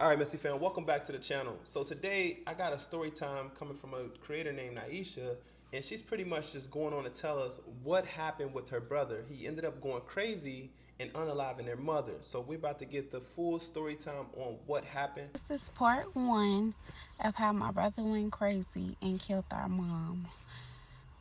All right, Messy fan, welcome back to the channel. So today I got a story time coming from a creator named Nyiesha, and she's pretty much just going on to tell us what happened with her brother. He ended up going crazy and unaliving their mother. So we're about to get the full story time on what happened. This is part one of how my brother went crazy and killed our mom.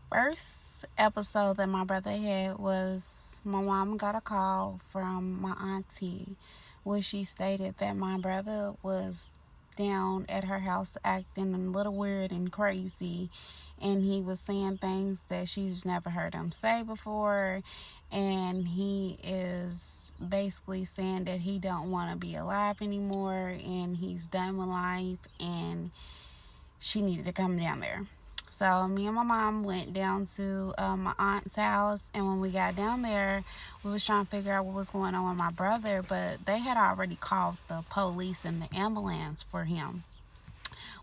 First episode that my brother had was my mom got a call from my auntie where she stated that my brother was down at her house acting a little weird and crazy, and he was saying things that she's never heard him say before, and he is basically saying that he don't want to be alive anymore and he's done with life, and she needed to come down there. So me and my mom went down to my aunt's house, and when we got down there, we was trying to figure out what was going on with my brother, but they had already called the police and the ambulance for him,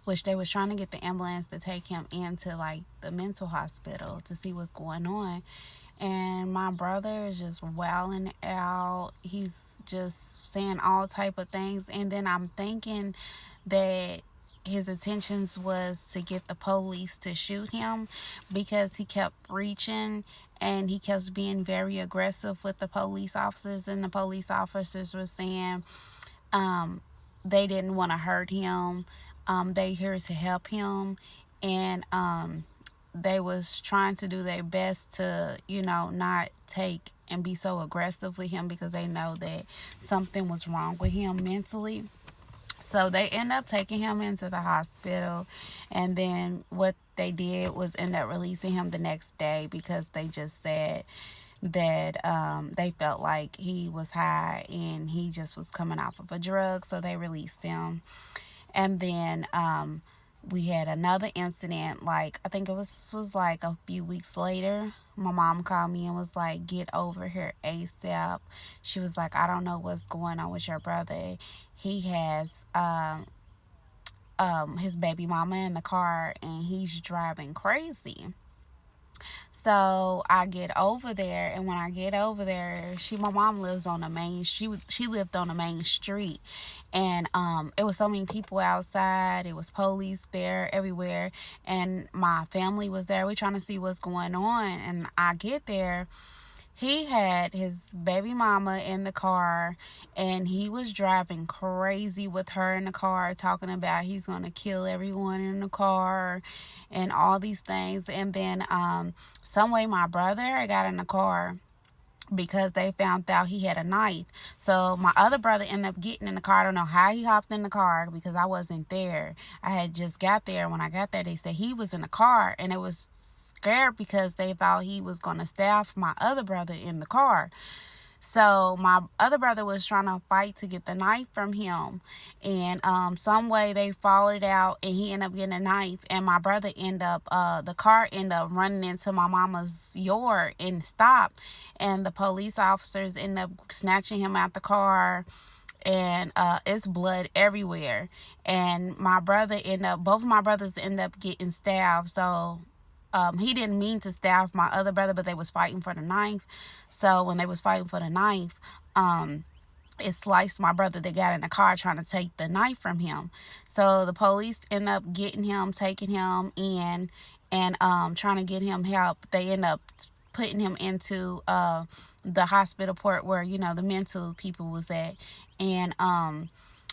which they was trying to get the ambulance to take him into like the mental hospital to see what's going on. And my brother is just wailing out. He's just saying all type of things, and then I'm thinking that his intentions was to get the police to shoot him because he kept reaching and he kept being very aggressive with the police officers, and the police officers were saying they didn't want to hurt him. They here to help him, and they was trying to do their best to, not take and be so aggressive with him because they know that something was wrong with him mentally. So they end up taking him into the hospital, and then what they did was end up releasing him the next day because they just said that they felt like he was high and he just was coming off of a drug, so they released him. And then we had another incident, like I think it was like a few weeks later. My mom called me and was like, get over here ASAP. She was like, I don't know what's going on with your brother. He has his baby mama in the car and he's driving crazy. So I get over there, and when I get over there, my mom lives on the main. She lived on the main street, and it was so many people outside. It was police there everywhere, and my family was there. We trying to see what's going on, and I get there, he had his baby mama in the car, and he was driving crazy with her in the car, talking about he's going to kill everyone in the car and all these things. And then some way my brother got in the car because they found out he had a knife. So my other brother ended up getting in the car. I don't know how he hopped in the car because I wasn't there. I had just got there. When I got there, they said he was in the car, and it was scared because they thought he was going to stab my other brother in the car. So my other brother was trying to fight to get the knife from him, and some way they followed out, and he ended up getting a knife. And my brother the car ended up running into my mama's yard and stopped, and the police officers ended up snatching him out the car, and it's blood everywhere. And both of my brothers ended up getting stabbed. So he didn't mean to stab my other brother, but they was fighting for the knife. So when they was fighting for the knife, it sliced my brother that got in the car trying to take the knife from him. So the police end up getting him, taking him in, and trying to get him help. They end up putting him into the hospital port where the mental people was at. And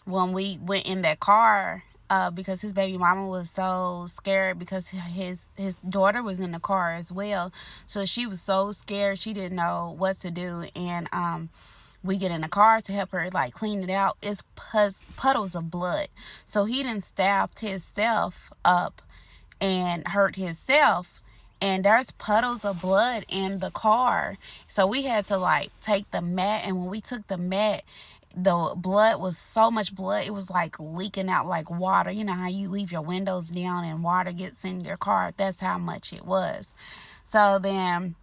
when we went in that car, because his baby mama was so scared because his daughter was in the car as well, so she was so scared she didn't know what to do. And we get in the car to help her like clean it out. It's puddles of blood. So he done stabbed himself up and hurt himself, and there's puddles of blood in the car. So we had to like take the mat, and when we took the mat, the blood was so much blood, it was like leaking out like water. You know how you leave your windows down and water gets in your car? That's how much it was. So then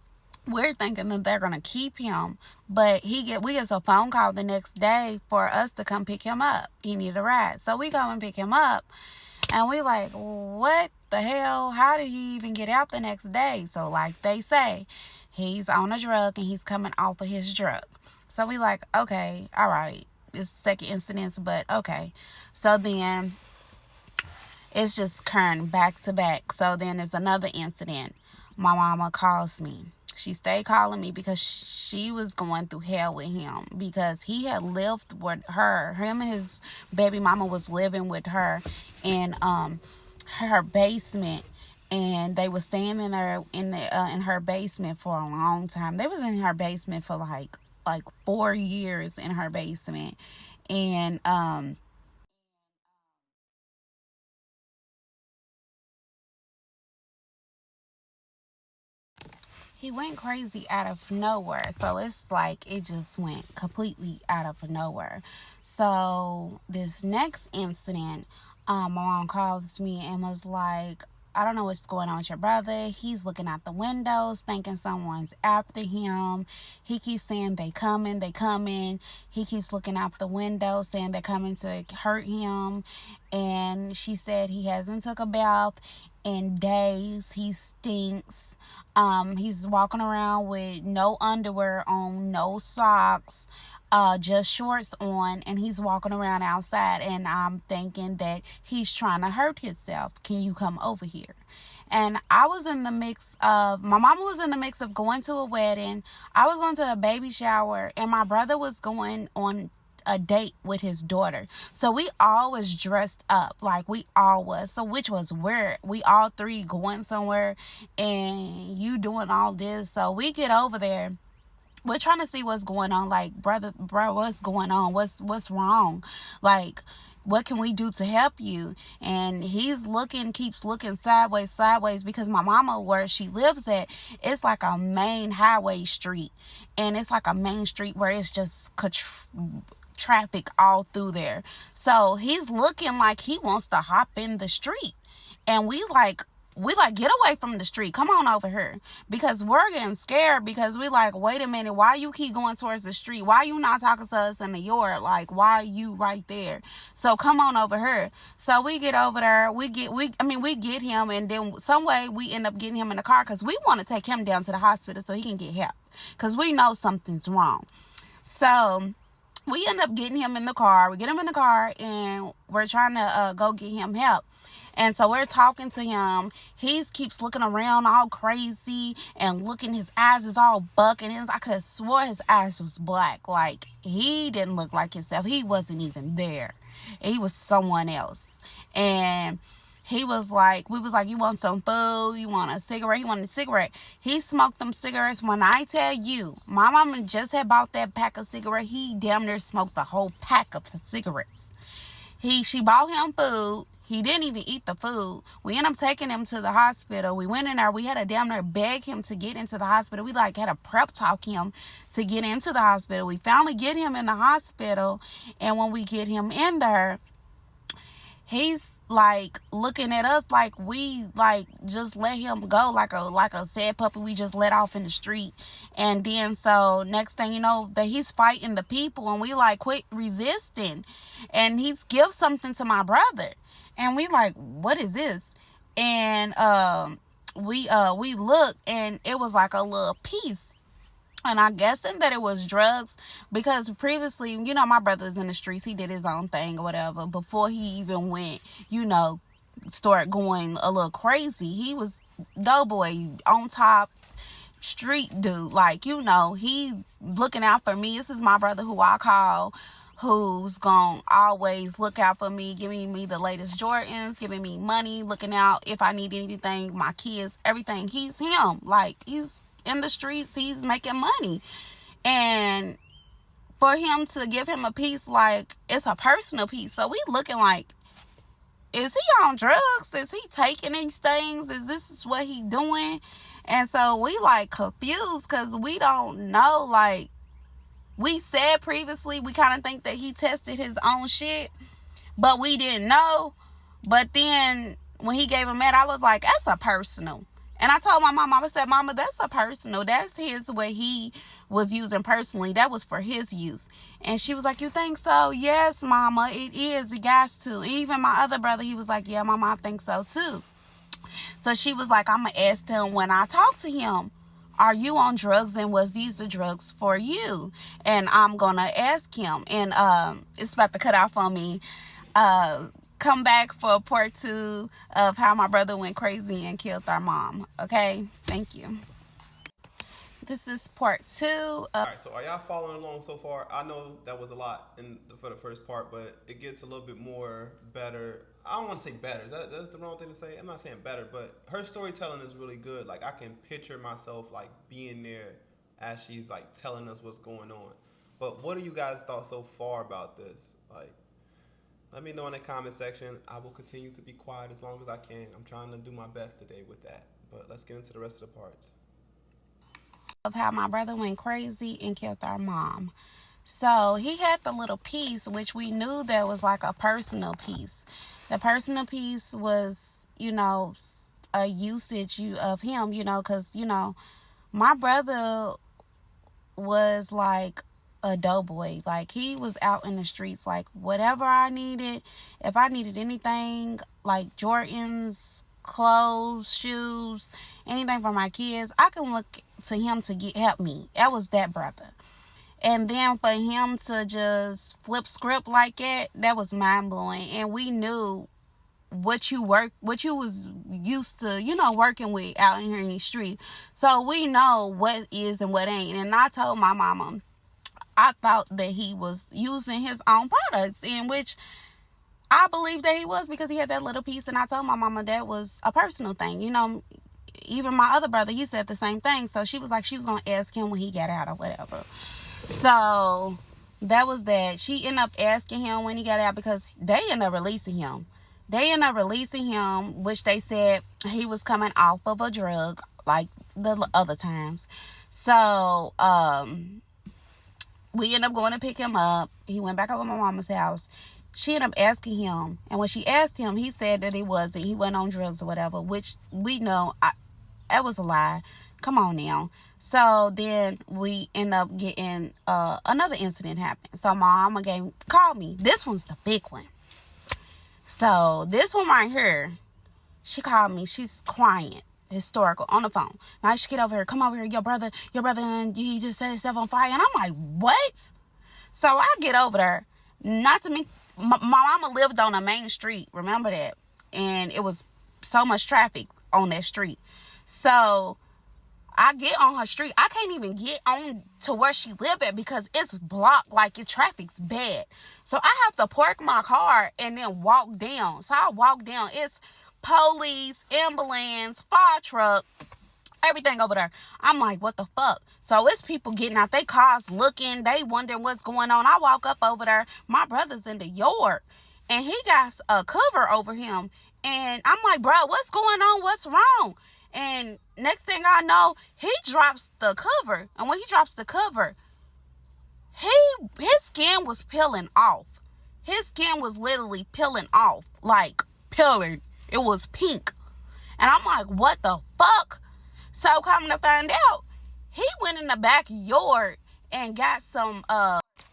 we're thinking that they're gonna keep him, but we get a phone call the next day for us to come pick him up. He needed a ride, so we go and pick him up, and we like, what the hell? How did he even get out the next day? So like they say, he's on a drug and he's coming off of his drug. So we like, okay, all right. it's second incidents, but okay. So then it's just occurring back to back. So then there's another incident. My mama calls me. She stayed calling me because she was going through hell with him because he had lived with her. Him and his baby mama was living with her in her basement, and they was staying in her basement for a long time. They was in her basement for like 4 years in her basement, and he went crazy out of nowhere. So it's like it just went completely out of nowhere. So this next incident, my mom calls me and was like, I don't know what's going on with your brother. He's looking out the windows thinking someone's after him. He keeps saying they coming, they coming. He keeps looking out the window saying they're coming to hurt him. And she said he hasn't took a bath in days. He stinks. He's walking around with no underwear on, no socks, just shorts on, and he's walking around outside. And I'm thinking that he's trying to hurt himself. Can you come over here? And I was in the mix of, my mama was in the mix of going to a wedding. I was going to a baby shower, and my brother was going on a date with his daughter. So we all was dressed up, like we all was. So which was weird. We all three going somewhere and you doing all this. So we get over there. We're trying to see what's going on. Like, bro, what's going on? What's wrong? Like, what can we do to help you? And keeps looking sideways, because my mama, where she lives at, it's like a main highway street. And it's like a main street where it's just traffic all through there. So he's looking like he wants to hop in the street. And we like, get away from the street. Come on over here. Because we're getting scared, because we like, wait a minute, why you keep going towards the street? Why you not talking to us in the yard? Like, why are you right there? So come on over here. So we get over there. We get him, and then some way we end up getting him in the car, because we want to take him down to the hospital so he can get help, because we know something's wrong. So we end up getting him in the car. We get him in the car, and we're trying to go get him help. And so we're talking to him. He keeps looking around all crazy and looking. His eyes is all bucking. I could have swore his eyes was black. Like, he didn't look like himself. He wasn't even there. He was someone else. And we was like, you want some food? You want a cigarette? He wanted a cigarette. He smoked them cigarettes. When I tell you, my mama just had bought that pack of cigarettes. He damn near smoked the whole pack of cigarettes. She bought him food. He didn't even eat the food. We ended up taking him to the hospital. We went in there. We had to damn near beg him to get into the hospital. We had to prep talk him to get into the hospital. We finally get him in the hospital. And when we get him in there, he's like looking at us like we just let him go like a sad puppy we just let off in the street. And then so next thing you know, that he's fighting the people, and we quit resisting, and he gives something to my brother, and we what is this? And we look, and it was like a little piece. And I'm guessing that it was drugs, because previously, my brother's in the streets. He did his own thing or whatever. Before he even went, start going a little crazy. He was doughboy on top, street dude. He's looking out for me. This is my brother who I call, who's gonna always look out for me, giving me the latest Jordans, giving me money, looking out if I need anything, my kids, everything. He's him. He's in the streets, he's making money. And for him to give him a piece, it's a personal piece. So we looking is he on drugs? Is he taking these things? Is this what he doing? And so we confused, because we don't know. We said previously, we kind of think that he tested his own shit, but we didn't know. But then when he gave him that, I was like, that's a personal. And I told my mom, I said, Mama, that's a personal. That's what he was using personally. That was for his use. And she was like, you think so? Yes, Mama, it is. It got to. Even my other brother, he was like, yeah, Mama, I think so too. So she was like, I'm going to ask him when I talk to him, are you on drugs, and was these the drugs for you? And I'm gonna ask him, and it's about to cut off on me. uh Come back for part two of how my brother went crazy and killed our mom. Okay, thank you. This is part two of. All right, so are y'all following along so far? I know that was a lot for the first part, but it gets a little bit more better. I don't want to say better. That's the wrong thing to say. I'm not saying better, but her storytelling is really good. Like I can picture myself like being there as she's like telling us what's going on. But what do you guys thought so far about this? Like, let me know in the comment section. I will continue to be quiet as long as I can. I'm trying to do my best today with that. But let's get into the rest of the parts. Of how my brother went crazy and killed our mom. So he had the little piece, which we knew that was like a personal piece. The personal piece was, a usage of him, because, my brother was like a doughboy. Like he was out in the streets, like whatever I needed, if I needed anything, like Jordans, clothes, shoes, anything for my kids, I can look to him to get help me. That was that brother. And then for him to just flip script like that was mind blowing. And we knew what you was used to, working with out here in the street. So we know what is and what ain't. And I told my mama, I thought that he was using his own products, in which I believe that he was, because he had that little piece. And I told my mama that was a personal thing. Even my other brother, he said the same thing. So she was like, she was going to ask him when he got out or whatever. So that was that. She ended up asking him when he got out, because they ended up releasing him. Which they said he was coming off of a drug like the other times. So we ended up going to pick him up. He went back over to my mama's house. She ended up asking him, and when she asked him, he said that he went on drugs or whatever, which we know that was a lie. Come on now. So then we end up getting another incident happen. So my mama called me. This one's the big one. So this one right here, she called me. She's crying, historical, on the phone. Now she get over here. Come over here. Your brother, and he just set himself on fire. And I'm like, what? So I get over there. Not to me. My mama lived on a main street. Remember that? And it was so much traffic on that street. So I get on her street. I can't even get on to where she live at, because it's blocked, like your traffic's bad. So I have to park my car and then walk down. So I walk down. It's police, ambulance, fire truck, everything over there. I'm like, what the fuck? So it's people getting out their cars looking. They wondering what's going on. I walk up over there. My brother's in the yard, and he got a cover over him. And I'm like, bro, what's going on? What's wrong? And next thing I know, he drops the cover. And when he drops the cover, his skin was peeling off. His skin was literally peeling off. Like, peeling. It was pink. And I'm like, what the fuck? So come to find out, he went in the backyard and got some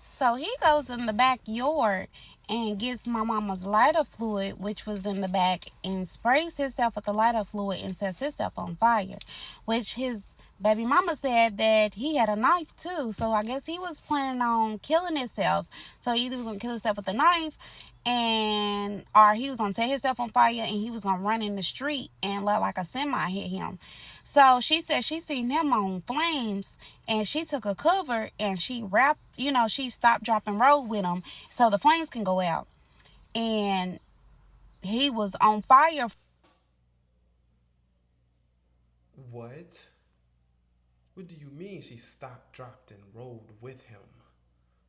so he goes in the backyard and gets my mama's lighter fluid, which was in the back, and sprays himself with the lighter fluid and sets himself on fire, which his baby mama said that he had a knife too. So I guess he was planning on killing himself. So he either was going to kill himself with a knife, or he was going to set himself on fire, and he was going to run in the street and let like a semi hit him. So she said she seen him on flames, and she took a cover and she wrapped, she stopped, dropping, roll with him so the flames can go out. And he was on fire. What? What do you mean she stopped, dropped, and rolled with him?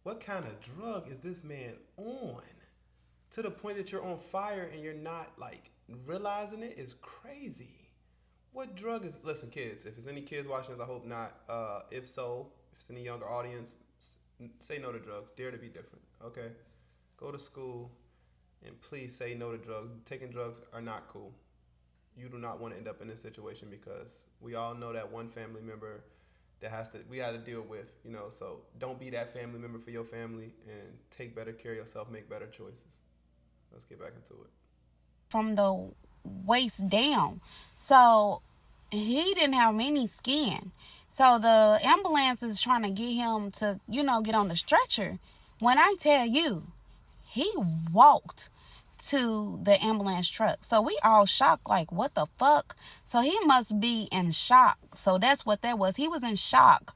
What kind of drug is this man on? To the point that you're on fire and you're not like realizing it is crazy. What drug is? Listen, kids. If there's any kids watching this, I hope not. If so, if it's any younger audience, say no to drugs. Dare to be different. Okay. Go to school, and please say no to drugs. Taking drugs are not cool. You do not want to end up in this situation, because we all know that one family member that we had to deal with. So don't be that family member for your family, and take better care of yourself. Make better choices. Let's get back into it. From the waist down. So he didn't have any skin. So the ambulance is trying to get him to, get on the stretcher. When I tell you, he walked to the ambulance truck. So we all shocked, like, what the fuck? So he must be in shock. So that's what that was. He was in shock.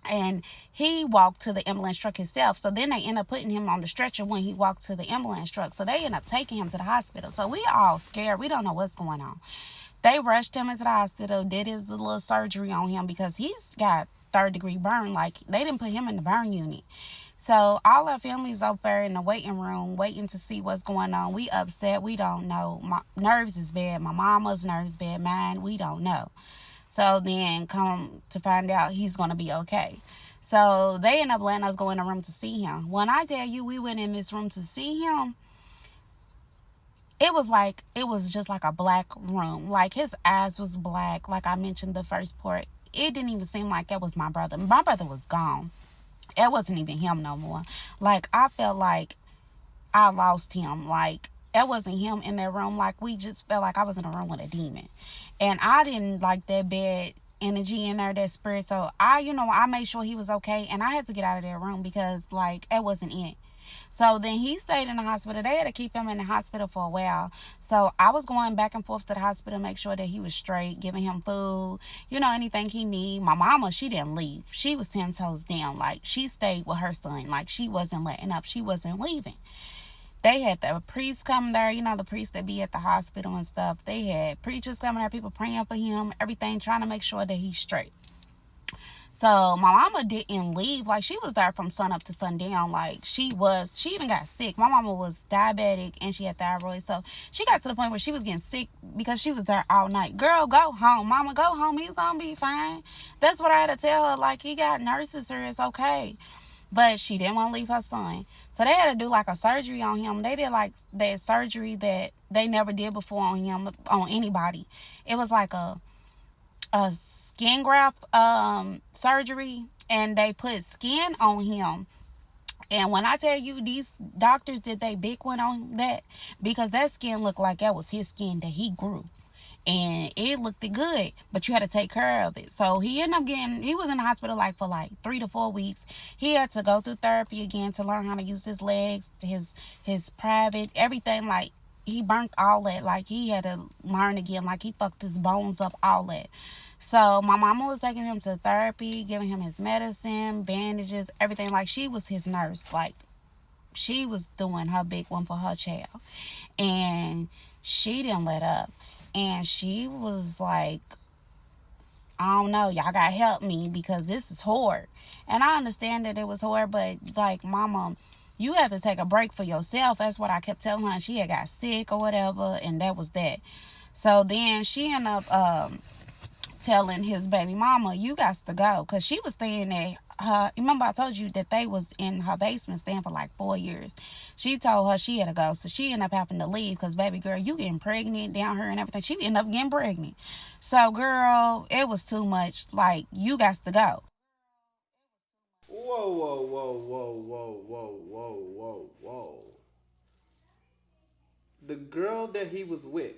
And he walked to the ambulance truck himself. So then they end up putting him on the stretcher when he walked to the ambulance truck. So they end up taking him to the hospital. So we all scared. We don't know what's going on. They rushed him into the hospital, did his little surgery on him because he's got third-degree burn. Like, they didn't put him in the burn unit. So all our family's up there in the waiting room waiting to see what's going on. We upset. We don't know. My nerves is bad. My mama's nerves bad. Mine, we don't know. So then come to find out he's going to be okay. So they end up letting us go in the room to see him. When I tell you we went in this room to see him, it was just like a black room. Like, his eyes was black. Like I mentioned the first part, it didn't even seem like that was my brother. My brother was gone. It wasn't even him no more. Like, I felt like I lost him. Like, it wasn't him in that room. Like, we just felt like I was in a room with a demon. And I didn't like that bad energy in there, that spirit. So I made sure he was okay. And I had to get out of that room because, like, it wasn't it. So then he stayed in the hospital. They had to keep him in the hospital for a while. So I was going back and forth to the hospital, make sure that he was straight, giving him food, anything he need. My mama, she didn't leave. She was 10 toes down. Like, she stayed with her son. Like, she wasn't letting up. She wasn't leaving. They had the priests come there, the priests that be at the hospital and stuff. They had preachers coming there, people praying for him, everything, trying to make sure that he's straight. So my mama didn't leave. Like, she was there from sun up to sundown. Like, she even got sick. My mama was diabetic and she had thyroid. So she got to the point where she was getting sick because she was there all night. Girl, go home. Mama, go home. He's going to be fine. That's what I had to tell her. Like, he got nurses here. It's okay. But she didn't want to leave her son. So they had to do like a surgery on him. They did like that surgery that they never did before on him, on anybody. It was like a skin graft surgery, and they put skin on him. And when I tell you, these doctors did they big one on that, because that skin looked like that was his skin that he grew, and it looked good, but you had to take care of it. So he ended up he was in the hospital like for like 3 to 4 weeks. He had to go through therapy again to learn how to use his legs, his private, everything. Like, he burnt all that. Like, he had to learn again. Like, he fucked his bones up, all that. So my mama was taking him to therapy, giving him his medicine, bandages, everything. Like, she was his nurse. Like, she was doing her big one for her child. And she didn't let up. And she was like, I don't know, y'all gotta help me because this is hard. And I understand that it was hard, but like, mama, you have to take a break for yourself. That's what I kept telling her. She had got sick or whatever, and that was that. So then she ended up telling his baby mama, you got to go, because she was staying at her. Remember I told you that they was in her basement staying for like 4 years. She told her she had to go, so she ended up having to leave because, baby girl, you getting pregnant down here and everything. She ended up getting pregnant. So, girl, it was too much. Like, you got to go. Whoa, whoa, whoa, whoa, whoa, whoa, whoa, whoa, whoa. The girl that he was with,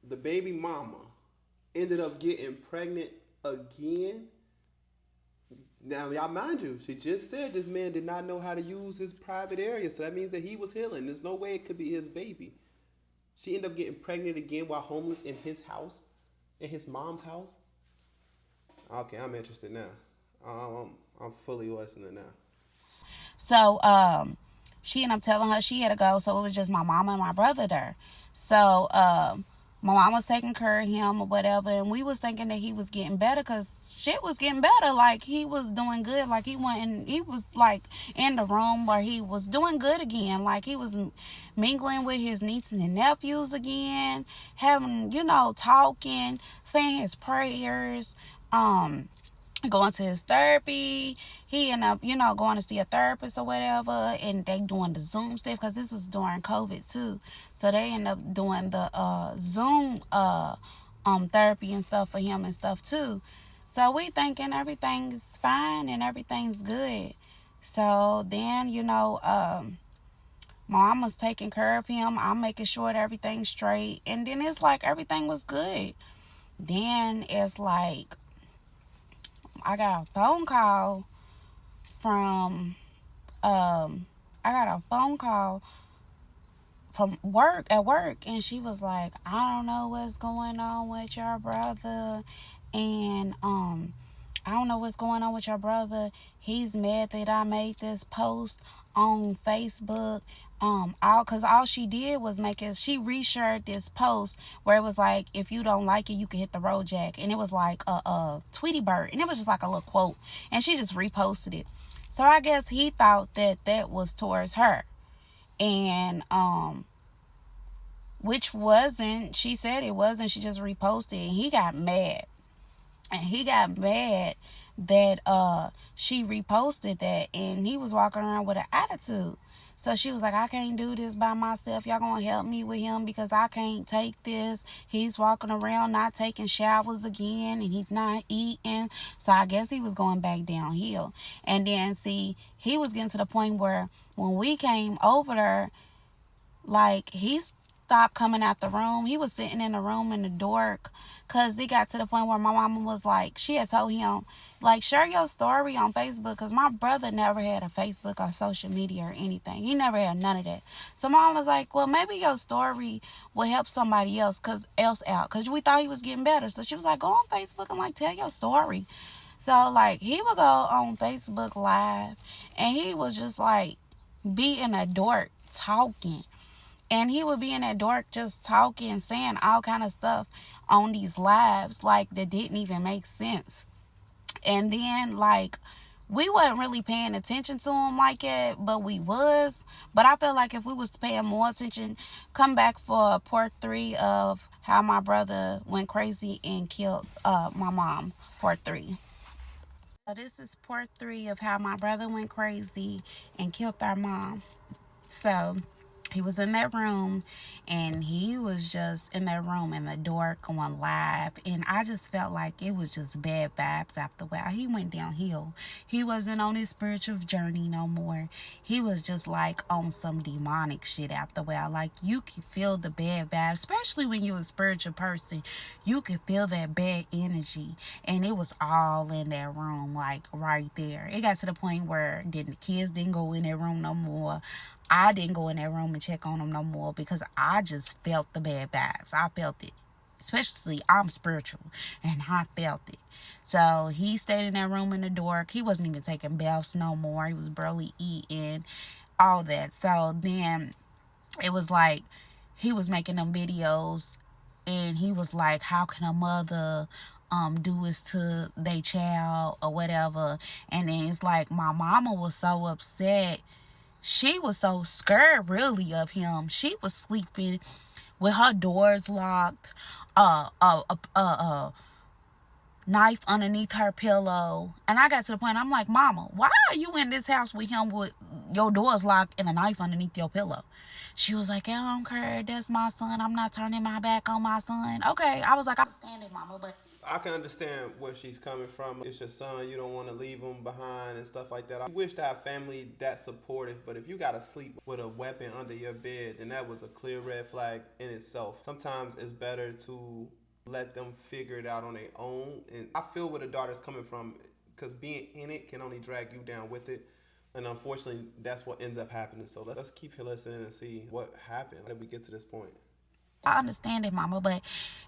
the baby mama, ended up getting pregnant again. Now, y'all, mind you, she just said this man did not know how to use his private area, so that means that he was healing. There's no way it could be his baby. She ended up getting pregnant again while homeless in his house, in his mom's house. Okay, I'm interested now. I'm fully listening now. So, she ended up telling her she had to go, so it was just my mama and my brother there. So, my mom was taking care of him or whatever, and we was thinking that he was getting better because shit was getting better. Like, he was doing good. Like, he was like in the room where he was doing good again. Like, he was mingling with his nieces and nephews again, having, talking, saying his prayers, going to his therapy. He ended up, going to see a therapist or whatever, and they doing the Zoom stuff because this was during COVID too. So they end up doing the Zoom therapy and stuff for him and stuff too. So we thinking everything's fine and everything's good. So then, my mom was taking care of him. I'm making sure that everything's straight. And then it's like everything was good. Then it's like I got a phone call from I got a phone call from work, and she was like, I don't know what's going on with your brother, and I don't know what's going on with your brother. He's mad that I made this post on Facebook. All she did was she reshared this post where it was like, if you don't like it, you can hit the road jack, and it was like a Tweety Bird, and it was just like a little quote, and she just reposted it. So I guess he thought that was towards her, and which wasn't. She said it wasn't. She just reposted, and he got mad. And he got mad that she reposted that, and he was walking around with an attitude. So she was like, I can't do this by myself. Y'all gonna help me with him because I can't take this. He's walking around not taking showers again, and he's not eating. So I guess he was going back downhill. And then see, he was getting to the point where when we came over there, like, he stopped coming out the room. He was sitting in the room in the dark, because it got to the point where my mama was like, she had told him, like, share your story on Facebook, because my brother never had a Facebook or social media or anything. He never had none of that. So mom was like, well, maybe your story will help somebody else out, because we thought he was getting better. So she was like, go on Facebook and, like, tell your story. So, like, he would go on Facebook Live, and he was just, like, be in a dork talking. And he would be in that dark just talking, saying all kind of stuff on these lives, like, that didn't even make sense. And then, like, we wasn't really paying attention to him like that, but we was. But I feel like if we was paying more attention, come back for part 3 of how my brother went crazy and killed my mom, part 3. So this is part 3 of how my brother went crazy and killed our mom. So he was in that room, and he was just in that room in the dark going live, and I just felt like it was just bad vibes after a while. He went downhill. He wasn't on his spiritual journey no more. He was just like on some demonic shit after a while. Like, you can feel the bad vibes, especially when you're a spiritual person. You can feel that bad energy, and it was all in that room, like right there. It got to the point where the kids didn't go in that room no more. I didn't go in that room and check on them no more, because I just felt the bad vibes. I felt it. Especially, I'm spiritual, and I felt it. So he stayed in that room in the dark. He wasn't even taking baths no more. He was barely eating, all that. So then it was like he was making them videos, and he was like, how can a mother do this to their child or whatever? And then it's like my mama was so upset. She was so scared, really, of him. She was sleeping with her doors locked, knife underneath her pillow. And I got to the point, I'm like, Mama, why are you in this house with him with your doors locked and a knife underneath your pillow? She was like, I don't care. That's my son. I'm not turning my back on my son. Okay. I was like, I understand it, Mama, but I can understand where she's coming from. It's your son. You don't want to leave him behind and stuff like that. I wish to have family that supportive, but if you got to sleep with a weapon under your bed, then that was a clear red flag in itself. Sometimes it's better to let them figure it out on their own. And I feel where the daughter's coming from, because being in it can only drag you down with it. And unfortunately, that's what ends up happening. So let's keep listening and see what happened. How did we get to this point? I understand it, Mama, but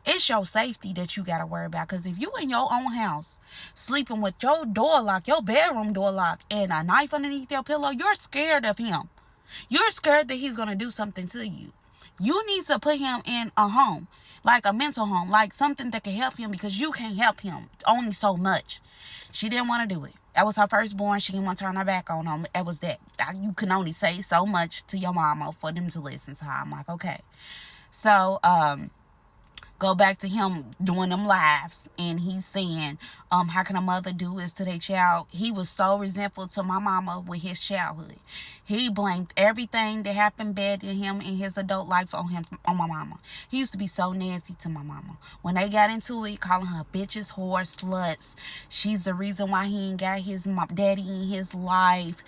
it's your safety that you got to worry about. Because if you in your own house, sleeping with your door locked, your bedroom door locked, and a knife underneath your pillow, you're scared of him. You're scared that he's going to do something to you. You need to put him in a home, like a mental home, like something that can help him, because you can't help him only so much. She didn't want to do it. That was her firstborn. She didn't want to turn her back on him. It was that. You can only say so much to your mama for them to listen to her. I'm like, okay. So, go back to him doing them lives, and he's saying, how can a mother do this to their child? He was so resentful to my mama with his childhood. He blamed everything that happened bad to him in his adult life on my mama. He used to be so nasty to my mama. When they got into it, calling her bitches, whores, sluts. She's the reason why he ain't got his daddy in his life.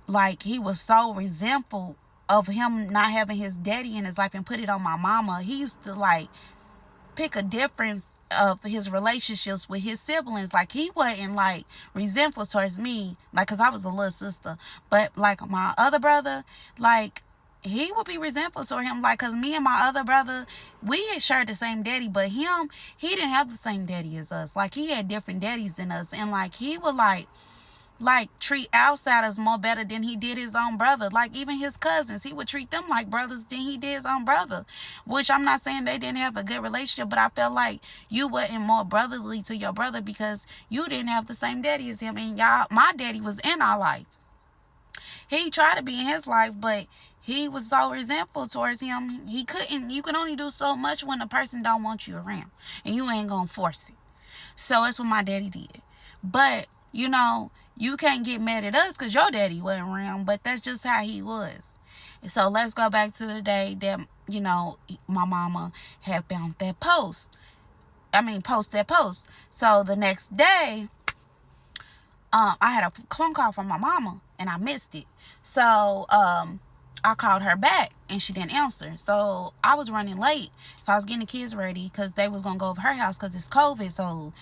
Like, he was so resentful of him not having his daddy in his life and put it on my mama. He used to, like, pick a difference of his relationships with his siblings. Like, he wasn't like resentful towards me, like, because I was a little sister. But like my other brother, like, he would be resentful toward him, like, because me and my other brother, we had shared the same daddy, but him, he didn't have the same daddy as us. Like, he had different daddies than us, and like, he would like treat outsiders more better than he did his own brother. Like, even his cousins, he would treat them like brothers than he did his own brother. Which, I'm not saying they didn't have a good relationship, but I felt like you wasn't more brotherly to your brother because you didn't have the same daddy as him. And y'all, my daddy was in our life. He tried to be in his life, but he was so resentful towards him. He couldn't. You can only do so much when a person don't want you around, and you ain't gonna force it. So that's what my daddy did. But you can't get mad at us because your daddy wasn't around, but that's just how he was. So let's go back to the day that, my mama had found that post. Post that post. So the next day, I had a phone call from my mama and I missed it. So I called her back and she didn't answer. So I was running late. So I was getting the kids ready because they was going to go over her house because it's COVID. So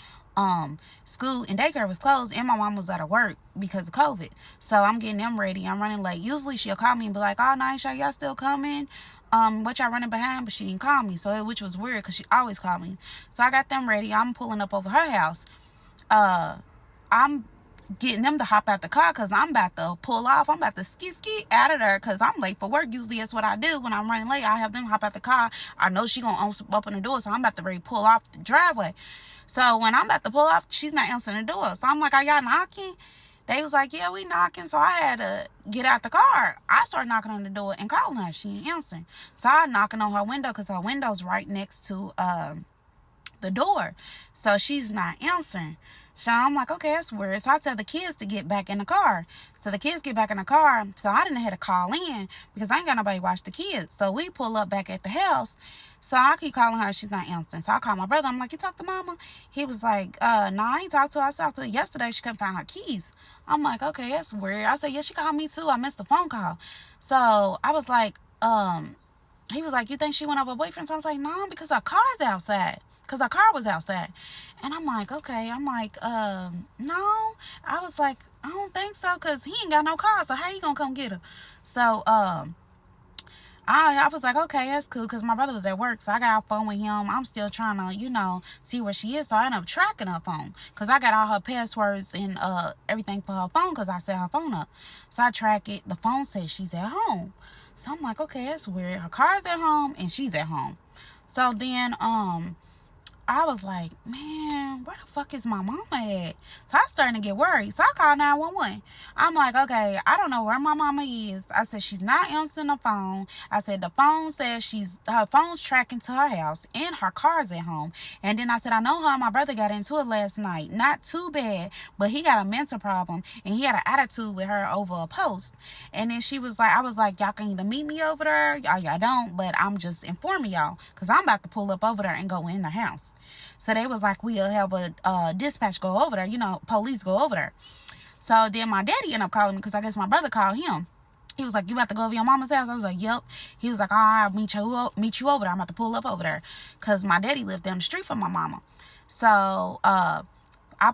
school and daycare was closed and my mom was out of work because of COVID. So I'm getting them ready. I'm running late. Usually she'll call me and be like, "Oh, Nyiesha, y'all still coming? What y'all running behind?" But she didn't call me. So which was weird because she always called me. So I got them ready. I'm pulling up over her house. I'm getting them to hop out the car because I'm about to pull off. I'm about to ski out of there because I'm late for work. Usually that's what I do when I'm running late. I have them hop out the car. I know she gonna open the door, so I'm about to ready pull off the driveway. So when I'm about to pull off, she's not answering the door. So I'm like, "Are y'all knocking?" They was like, "Yeah, we knocking." So I had to get out the car. I started knocking on the door and calling her. She ain't answering. So I knocking on her window because her window's right next to the door. So she's not answering. So I'm like, okay, that's weird. So I tell the kids to get back in the car. So the kids get back in the car. So I didn't have to call in because I ain't got nobody to watch the kids. So we pull up back at the house. So I keep calling her. She's not answering. So I call my brother. I'm like, "You talk to mama?" He was like, "No, I ain't talked to her. I talked to her yesterday. She couldn't find her keys." I'm like, okay, that's weird. I said, "Yeah, she called me too. I missed the phone call." So I was like, he was like, "You think she went over her boyfriend?" So I was like, "No, because her car's outside." Because our car was outside. And I'm like, okay. I'm like, no. I was like, I don't think so because he ain't got no car. So how you going to come get her? So I was like, okay, that's cool because my brother was at work. So I got off phone with him. I'm still trying to, see where she is. So I ended up tracking her phone because I got all her passwords and everything for her phone because I set her phone up. So I track it. The phone says she's at home. So I'm like, okay, that's weird. Her car's at home and she's at home. So then I was like, man, where the fuck is my mama at? So I starting to get worried. So I called 911. I'm like, okay, I don't know where my mama is. I said, she's not answering the phone. I said, the phone says her phone's tracking to her house and her car's at home. And then I said, I know her and my brother got into it last night. Not too bad, but he got a mental problem and he had an attitude with her over a post. And then she was like, I was like, y'all can either meet me over there, y'all don't, but I'm just informing y'all because I'm about to pull up over there and go in the house. So they was like, we'll have a dispatch go over there, police go over there. So then my daddy ended up calling me because I guess my brother called him. He was like, "You about to go over your mama's house?" I was like, "Yep." He was like, "I'll meet you over there. I'm about to pull up over there." Because my daddy lived down the street from my mama. So I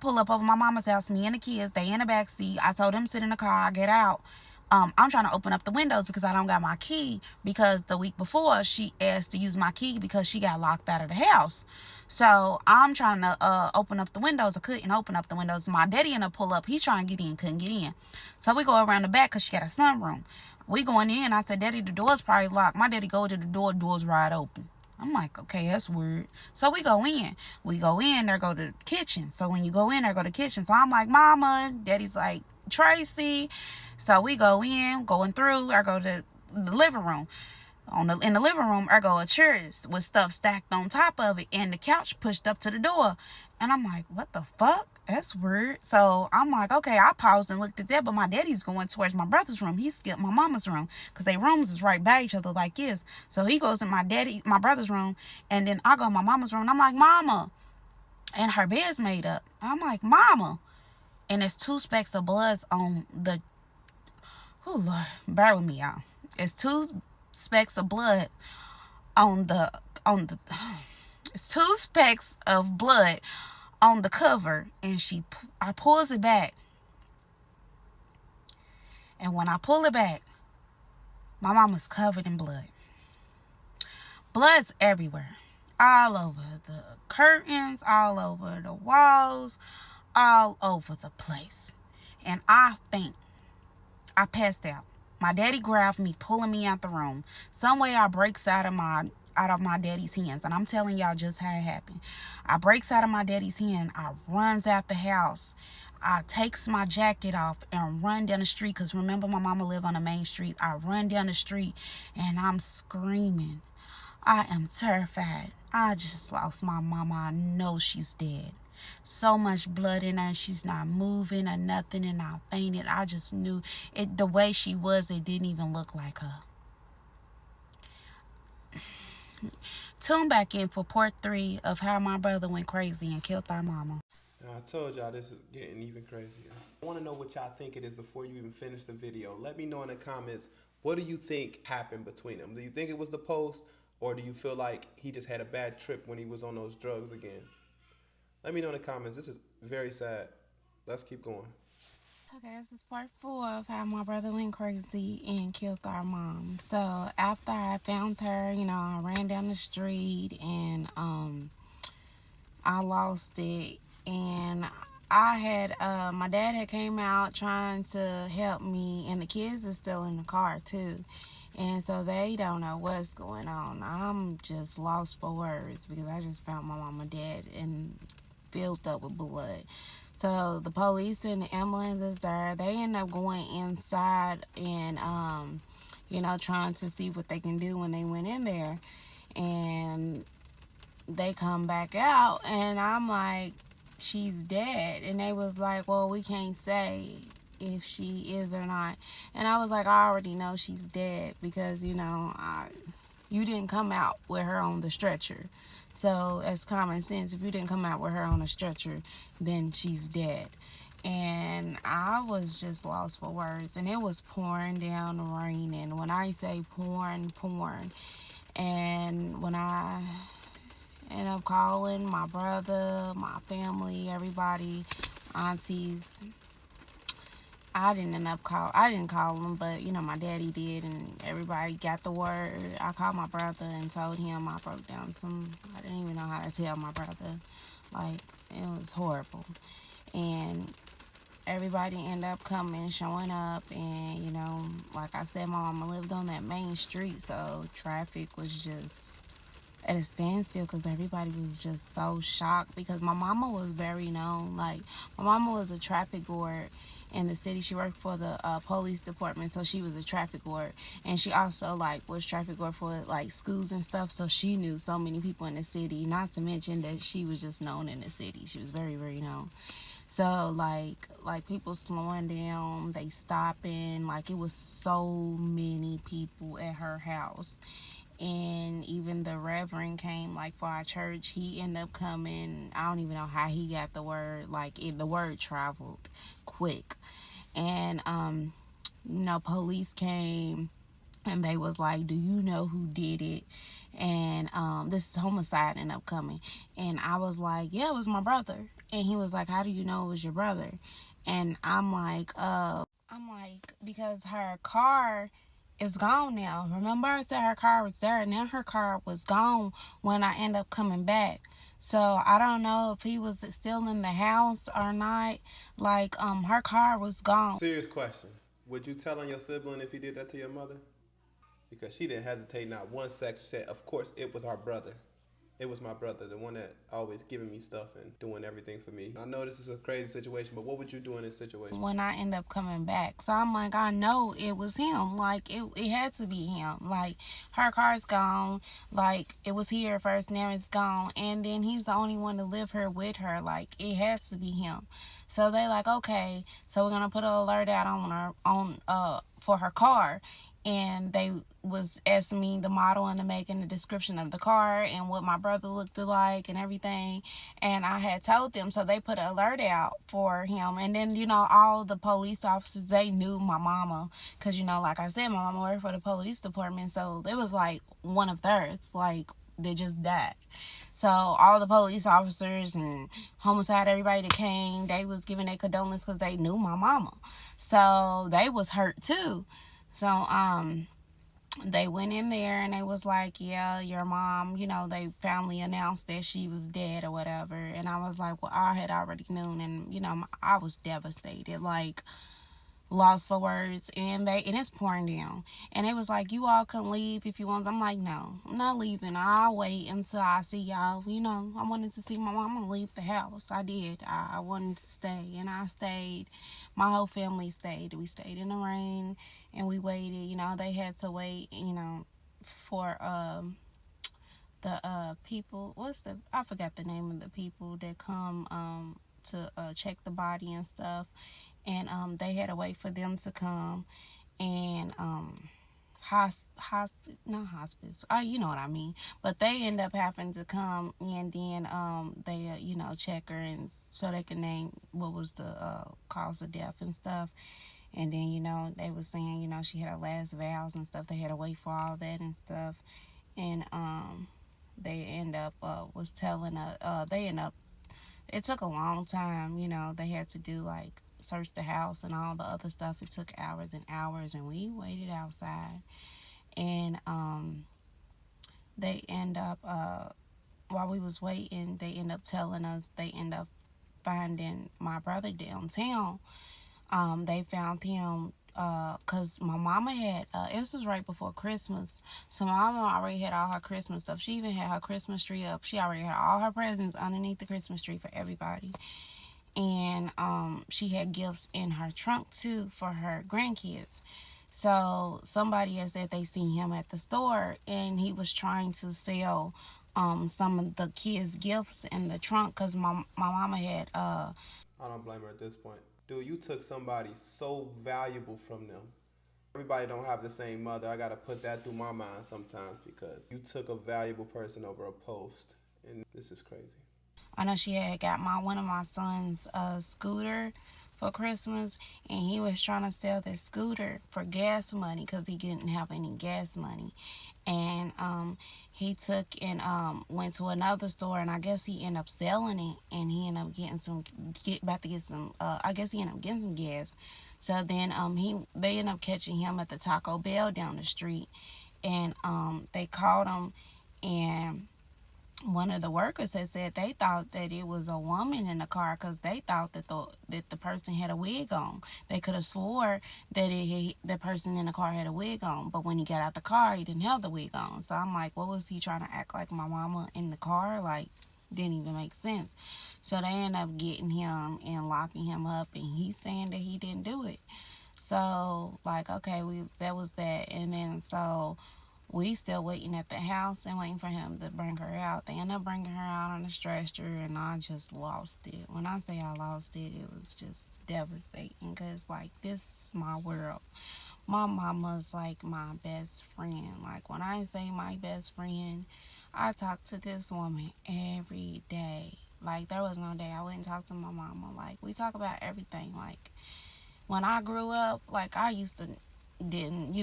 pull up over my mama's house, me and the kids, they in the back seat. I told them to sit in the car, I get out. I'm trying to open up the windows because I don't got my key because the week before she asked to use my key because she got locked out of the house. So I'm trying to open up the windows. I couldn't open up the windows. My daddy ended up pull up. He trying to get in, couldn't get in. So we go around the back because she got a sunroom. We going in. I said, "Daddy, the door's probably locked." My daddy go to the door, door's wide open. I'm like, okay, that's weird. So we go in. There go to the kitchen. So when you go in, there go to the kitchen. So I'm like, "Mama." Daddy's like, "Tracy." So we go in, going through. I go to the living room. In the living room, I go a chair with stuff stacked on top of it and the couch pushed up to the door. And I'm like, what the fuck? That's weird. So I'm like, okay, I paused and looked at that, but my daddy's going towards my brother's room. He skipped my mama's room because their rooms is right by each other like this. So he goes in my brother's room, and then I go in my mama's room. And I'm like, "Mama." And her bed's made up. I'm like, "Mama." And there's 2 specks of blood on the, oh Lord, bear with me, y'all. It's 2 specks of blood on the It's two specks of blood on the cover, and I pulls it back. And when I pull it back, my mama's covered in blood. Blood's everywhere. All over the curtains, all over the walls, all over the place. And I faint. I passed out. My daddy grabbed me, pulling me out the room. Some way I breaks out of my daddy's hands. And I'm telling y'all just how it happened. I breaks out of my daddy's hand. I runs out the house. I takes my jacket off and run down the street. Because remember, my mama lived on the main street. I run down the street and I'm screaming. I am terrified. I just lost my mama. I know she's dead. So much blood in her. She's not moving or nothing, and I fainted. I just knew it. The way she was, it didn't even look like her. Tune back in for part 3 of how my brother went crazy and killed our mama. Now, I told y'all this is getting even crazier. I want to know what y'all think it is before you even finish the video. Let me know in the comments, what do you think happened between them? Do you think it was the post, or do you feel like he just had a bad trip when he was on those drugs again? Let me know in the comments. This is very sad. Let's keep going. Okay, this is part 4 of how my brother went crazy and killed our mom. So after I found her, I ran down the street and I lost it. And I had my dad had came out trying to help me, and the kids are still in the car too. And so they don't know what's going on. I'm just lost for words because I just found my mama dead and filled up with blood. So the police and the ambulance is there. They end up going inside and trying to see what they can do when they went in there. And they come back out and I'm like, she's dead. And they was like, well, we can't say if she is or not. And I was like, I already know she's dead because you didn't come out with her on the stretcher. So as common sense, if you didn't come out with her on a stretcher, then she's dead. And I was just lost for words. And it was pouring down raining. When I say pouring. And when I ended up calling my brother, my family, everybody, aunties, I didn't call them, but my daddy did, and everybody got the word. I called my brother and told him. I broke down I didn't even know how to tell my brother. Like, it was horrible. And everybody ended up showing up, and like I said, my mama lived on that main street, so traffic was just at a standstill because everybody was just so shocked because my mama was very known. Like, my mama was a traffic guard in the city. She worked for the police department, so she was a traffic guard, and she also was traffic guard for schools and stuff, so she knew so many people in the city, not to mention that she was just known in the city. She was very, very known. So like people slowing down, they stopping, it was so many people at her house. And even the reverend came for our church. He ended up coming. I don't even know how he got the word. The word traveled quick. And police came and they was like, do you know who did it? And this is homicide ended up coming. And I was like, yeah, it was my brother. And he was like, how do you know it was your brother? And I'm like, because her car is gone now. Remember I said her car was there? Now her car was gone when I end up coming back. So I don't know if he was still in the house or not. Her car was gone. Serious question. Would you tell on your sibling if he did that to your mother? Because she didn't hesitate not one sec. She said, of course, it was our brother. It was my brother, the one that always giving me stuff and doing everything for me. I know this is a crazy situation, but what would you do in this situation? When I end up coming back. So I'm like, I know it was him. It had to be him. Her car's gone. It was here first, now it's gone. And then he's the only one to live here with her. It has to be him. So they okay, so we're gonna put an alert out for her car. And they was asking me the model and the make and the description of the car and what my brother looked like and everything. And I had told them, so they put an alert out for him. And then, all the police officers, they knew my mama. Because, like I said, my mama worked for the police department. So it was one of theirs. that just died. So all the police officers and homicide, everybody that came, they was giving their condolences because they knew my mama. So they was hurt too. So they went in there and they was like, yeah, your mom, they family announced that she was dead or whatever. And I was like, well, I had already known, and I was devastated. Like, lost for words, and it's pouring down, and it was like, you all can leave if you want. I'm like, no, I'm not leaving. I'll wait until I see y'all. I wanted to see my mama leave the house. I did. I wanted to stay, and I stayed. My whole family stayed. We stayed in the rain, and we waited. They had to wait, for the people. I forgot the name of the people that come to check the body and stuff, and they had to wait for them to come, and hospice, not hospice, you know what I mean, but they end up having to come, and then they check her, and so they can name what was the cause of death and stuff. And then they was saying she had her last vows and stuff. They had to wait for all that and stuff. And they end up was telling they end up, it took a long time. They had to do like search the house and all the other stuff. It took hours and hours, and we waited outside. And they end up while we was waiting, they end up telling us they end up finding my brother downtown. They found him because my mama had this was right before Christmas, so my mama already had all her Christmas stuff. She even had her Christmas tree up. She already had all her presents underneath the Christmas tree for everybody. And she had gifts in her trunk too for her grandkids. So somebody had said they seen him at the store, and he was trying to sell some of the kids' gifts in the trunk because my mama had I don't blame her at this point. Dude, you took somebody so valuable from them. Everybody don't have the same mother. I gotta put that through my mind sometimes because you took a valuable person over a post, and this is crazy. I know she had got one of my sons a scooter for Christmas, and he was trying to sell this scooter for gas money because he didn't have any gas money. And he took and went to another store, and I guess he ended up selling it, and he ended up about to get some. I guess he ended up getting some gas. So then they ended up catching him at the Taco Bell down the street, and they called him, and one of the workers had said they thought that it was a woman in the car because they thought that the person had a wig on. They could have swore that the person in the car had a wig on, but when he got out the car, he didn't have the wig on. So I'm like, what was he trying to act like my mama in the car? Like, didn't even make sense. So they ended up getting him and locking him up, and he's saying that he didn't do it. So like, okay, that was that, and then so we still waiting at the house and waiting for him to bring her out. They end up bringing her out on a stretcher, and I just lost it. When I say I lost it, it was just devastating because, like, this is my world. My mama's like my best friend. Like, when I say my best friend, I talk to this woman every day. Like, there was no day I wouldn't talk to my mama. Like, we talk about everything. Like, when I grew up, like, I used to didn't,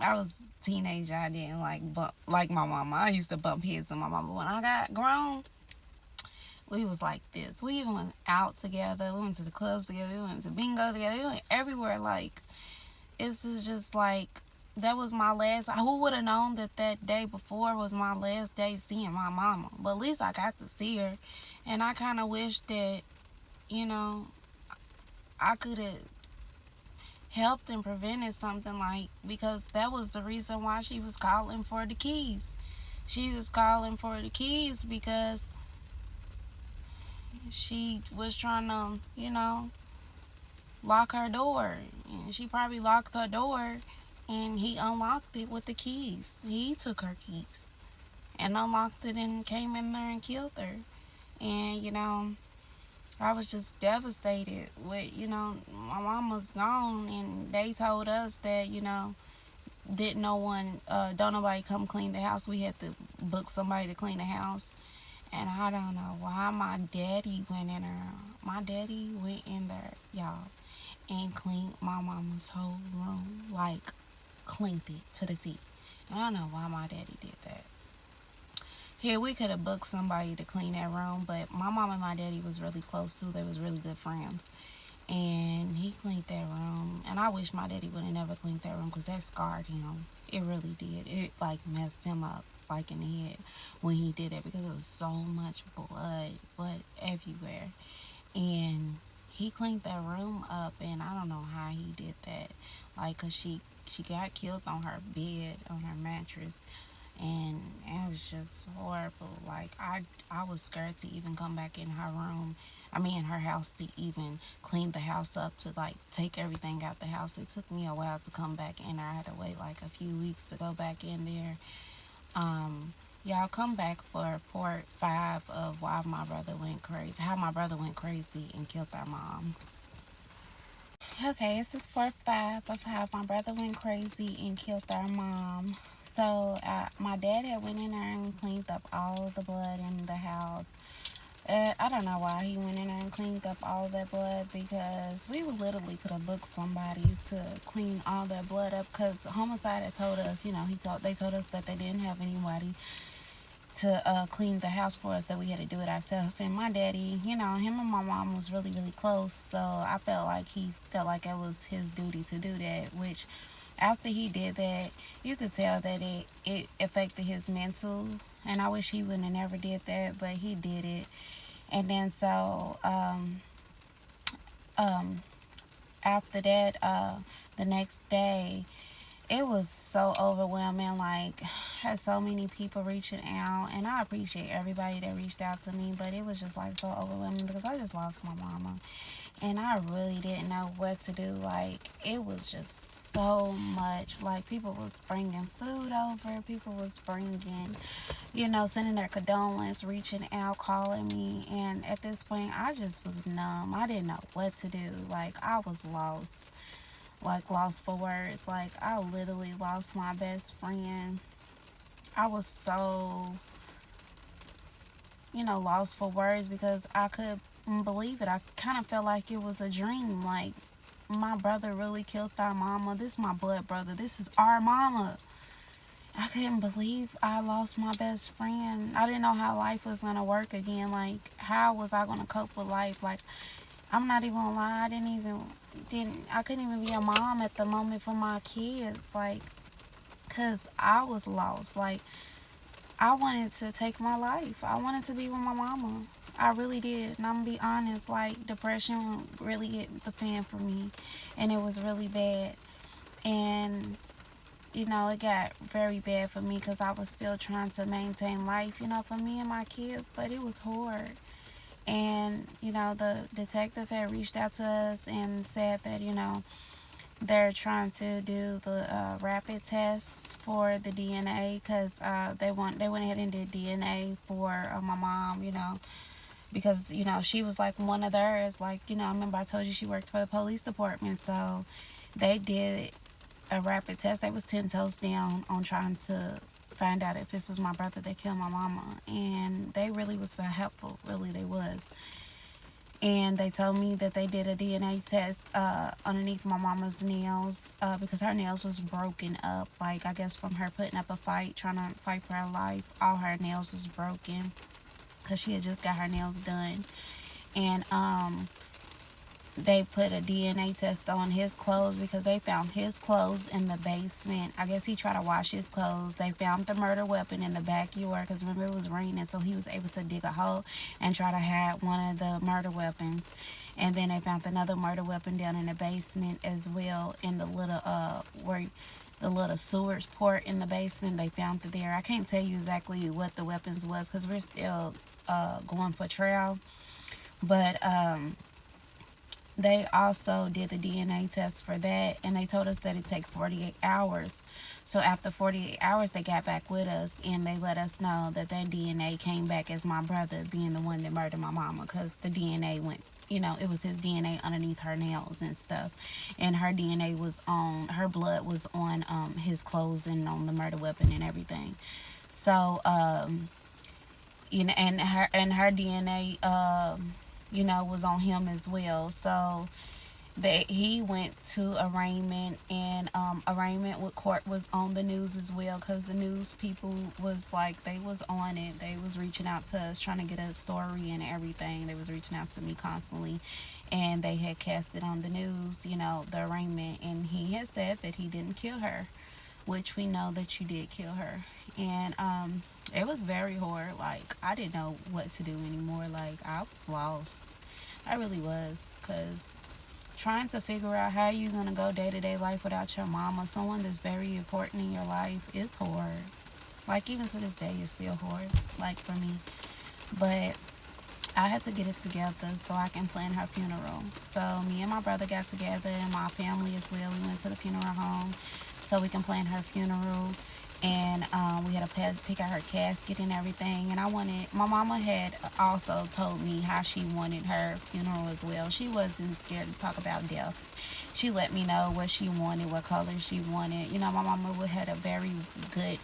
I was a teenager. I didn't like my mama. I used to bump heads with my mama. When I got grown, we was like this. We even went out together. We went to the clubs together. We went to bingo together. We went everywhere. Like, this is just like, that was my last. Who would have known that that day before was my last day seeing my mama? But at least I got to see her, and I kind of wish that, you know, I could have helped and prevented something, like, because that was the reason why she was calling for the keys. She was calling for the keys because she was trying to, lock her door. And she probably locked her door, and he unlocked it with the keys. He took her keys and unlocked it and came in there and killed her. And, I was just devastated with, my mom was gone, and they told us that, didn't no one, don't nobody come clean the house. We had to book somebody to clean the house. And I don't know why my daddy went in there. My daddy went in there, y'all, and cleaned my mama's whole room. Like, cleaned it to the T. And I don't know why my daddy did that. Yeah, we could have booked somebody to clean that room, but my mom and my daddy was really close too. They was really good friends, and he cleaned that room. And I wish my daddy would have never cleaned that room because that scarred him. It really did. It like messed him up like in the head when he did it because it was so much blood everywhere. And he cleaned that room up, and I don't know how he did that. Like, cause she got killed on her bed on her mattress, and it was just horrible. Like I was scared to even come back in her room. I mean, in her house to even clean the house up to like take everything out the house. It took me a while to come back in. I had to wait like a few weeks to go back in there. Um, y'all come back for part 5 of why my brother went crazy. How my brother went crazy and killed our mom. Okay, this is part 5 of how my brother went crazy and killed our mom. So my dad had went in there and cleaned up all the blood in the house. I don't know why he went in there and cleaned up all that blood because we would literally could have booked somebody to clean all that blood up. Because homicide had told us, they told us that they didn't have anybody to clean the house for us, that we had to do it ourselves. And my daddy, him and my mom was really, really close. So I felt like he felt like it was his duty to do that, which after he did that, you could tell that it affected his mental. And I wish he wouldn't have never did that, but he did it. And then so um, after that, the next day, it was so overwhelming. Like, had so many people reaching out, and I appreciate everybody that reached out to me, but it was just like so overwhelming because I just lost my mama, and I really didn't know what to do. Like, it was just so much. Like, people was bringing food over, people was bringing, sending their condolence, reaching out, calling me, and at this point, I just was numb. I didn't know what to do. Like, I was lost, like lost for words. Like, I literally lost my best friend. I was so, lost for words because I couldn't believe it. I kind of felt like it was a dream. Like, my brother really killed our mama. This is my blood brother. This is our mama. I couldn't believe I lost my best friend. I didn't know how life was gonna work again. Like, how was I gonna cope with life? Like, I'm not even gonna lie. I couldn't even be a mom at the moment for my kids. Like, cause I was lost. Like, I wanted to take my life. I wanted to be with my mama. I really did. And I'm gonna be honest, like, depression really hit the fan for me. And it was really bad. And, it got very bad for me because I was still trying to maintain life, for me and my kids. But it was hard. And, the detective had reached out to us and said that, they're trying to do the rapid tests for the DNA because they went ahead and did DNA for my mom, because she was like one of theirs. Like, I remember I told you she worked for the police department, so they did a rapid test. They was 10 toes down on trying to find out if this was my brother that killed my mama, and they really was very helpful. Really, they was. And they told me that they did a DNA test underneath my mama's nails because her nails was broken up. Like, I guess from her putting up a fight, trying to fight for her life, all her nails was broken because she had just got her nails done. And they put a DNA test on his clothes because they found his clothes in the basement. I guess he tried to wash his clothes. They found the murder weapon in the backyard because remember it was raining, so he was able to dig a hole and try to hide one of the murder weapons. And then they found another murder weapon down in the basement as well in the little where the little sewage port in the basement. They found it there. I can't tell you exactly what the weapons was because we're still going for trial, but they also did the DNA test for that, and they told us that it takes 48 hours. So after 48 hours, they got back with us, and they let us know that their DNA came back as my brother being the one that murdered my mama, because the DNA went, it was his DNA underneath her nails and stuff, and her DNA was on, her blood was on his clothes and on the murder weapon and everything. So, and her DNA, was on him as well. So that he went to arraignment, and arraignment with court was on the news as well, because the news people was like, they was on it, they was reaching out to us trying to get a story and everything. They was reaching out to me constantly, and they had cast it on the news, the arraignment, and he had said that he didn't kill her, which we know that you did kill her. And it was very hard. Like, I didn't know what to do anymore. Like, I was lost. I really was, because trying to figure out how you're going to go day-to-day life without your mama, someone that's very important in your life, is hard. Like, even to this day, it's still hard, like, for me. But I had to get it together so I can plan her funeral. So me and my brother got together, and my family as well. We went to the funeral home so we can plan her funeral. And we had to pick out her casket and everything. And my mama had also told me how she wanted her funeral as well. She wasn't scared to talk about death. She let me know what she wanted, what color she wanted. My mama had a very good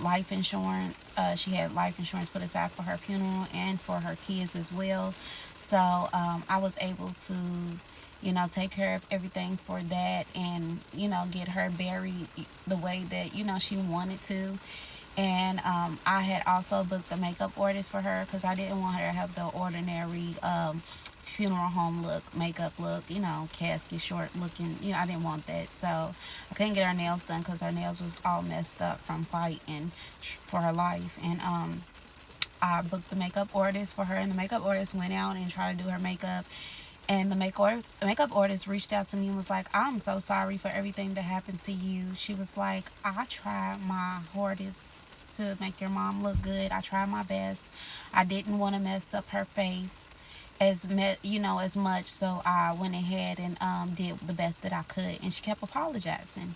life insurance. She had life insurance put aside for her funeral and for her kids as well. So I was able to, take care of everything for that, and, get her buried the way that, she wanted to. And I had also booked the makeup artist for her, because I didn't want her to have the ordinary funeral home look, makeup look, casket short looking. I didn't want that. So I couldn't get her nails done because her nails was all messed up from fighting for her life. And I booked the makeup artist for her, and the makeup artist went out and tried to do her makeup. And the makeup artist reached out to me and was like, "I'm so sorry for everything that happened to you." She was like, "I tried my hardest to make your mom look good. I tried my best. I didn't want to mess up her face as much, so I went ahead and did the best that I could." And she kept apologizing.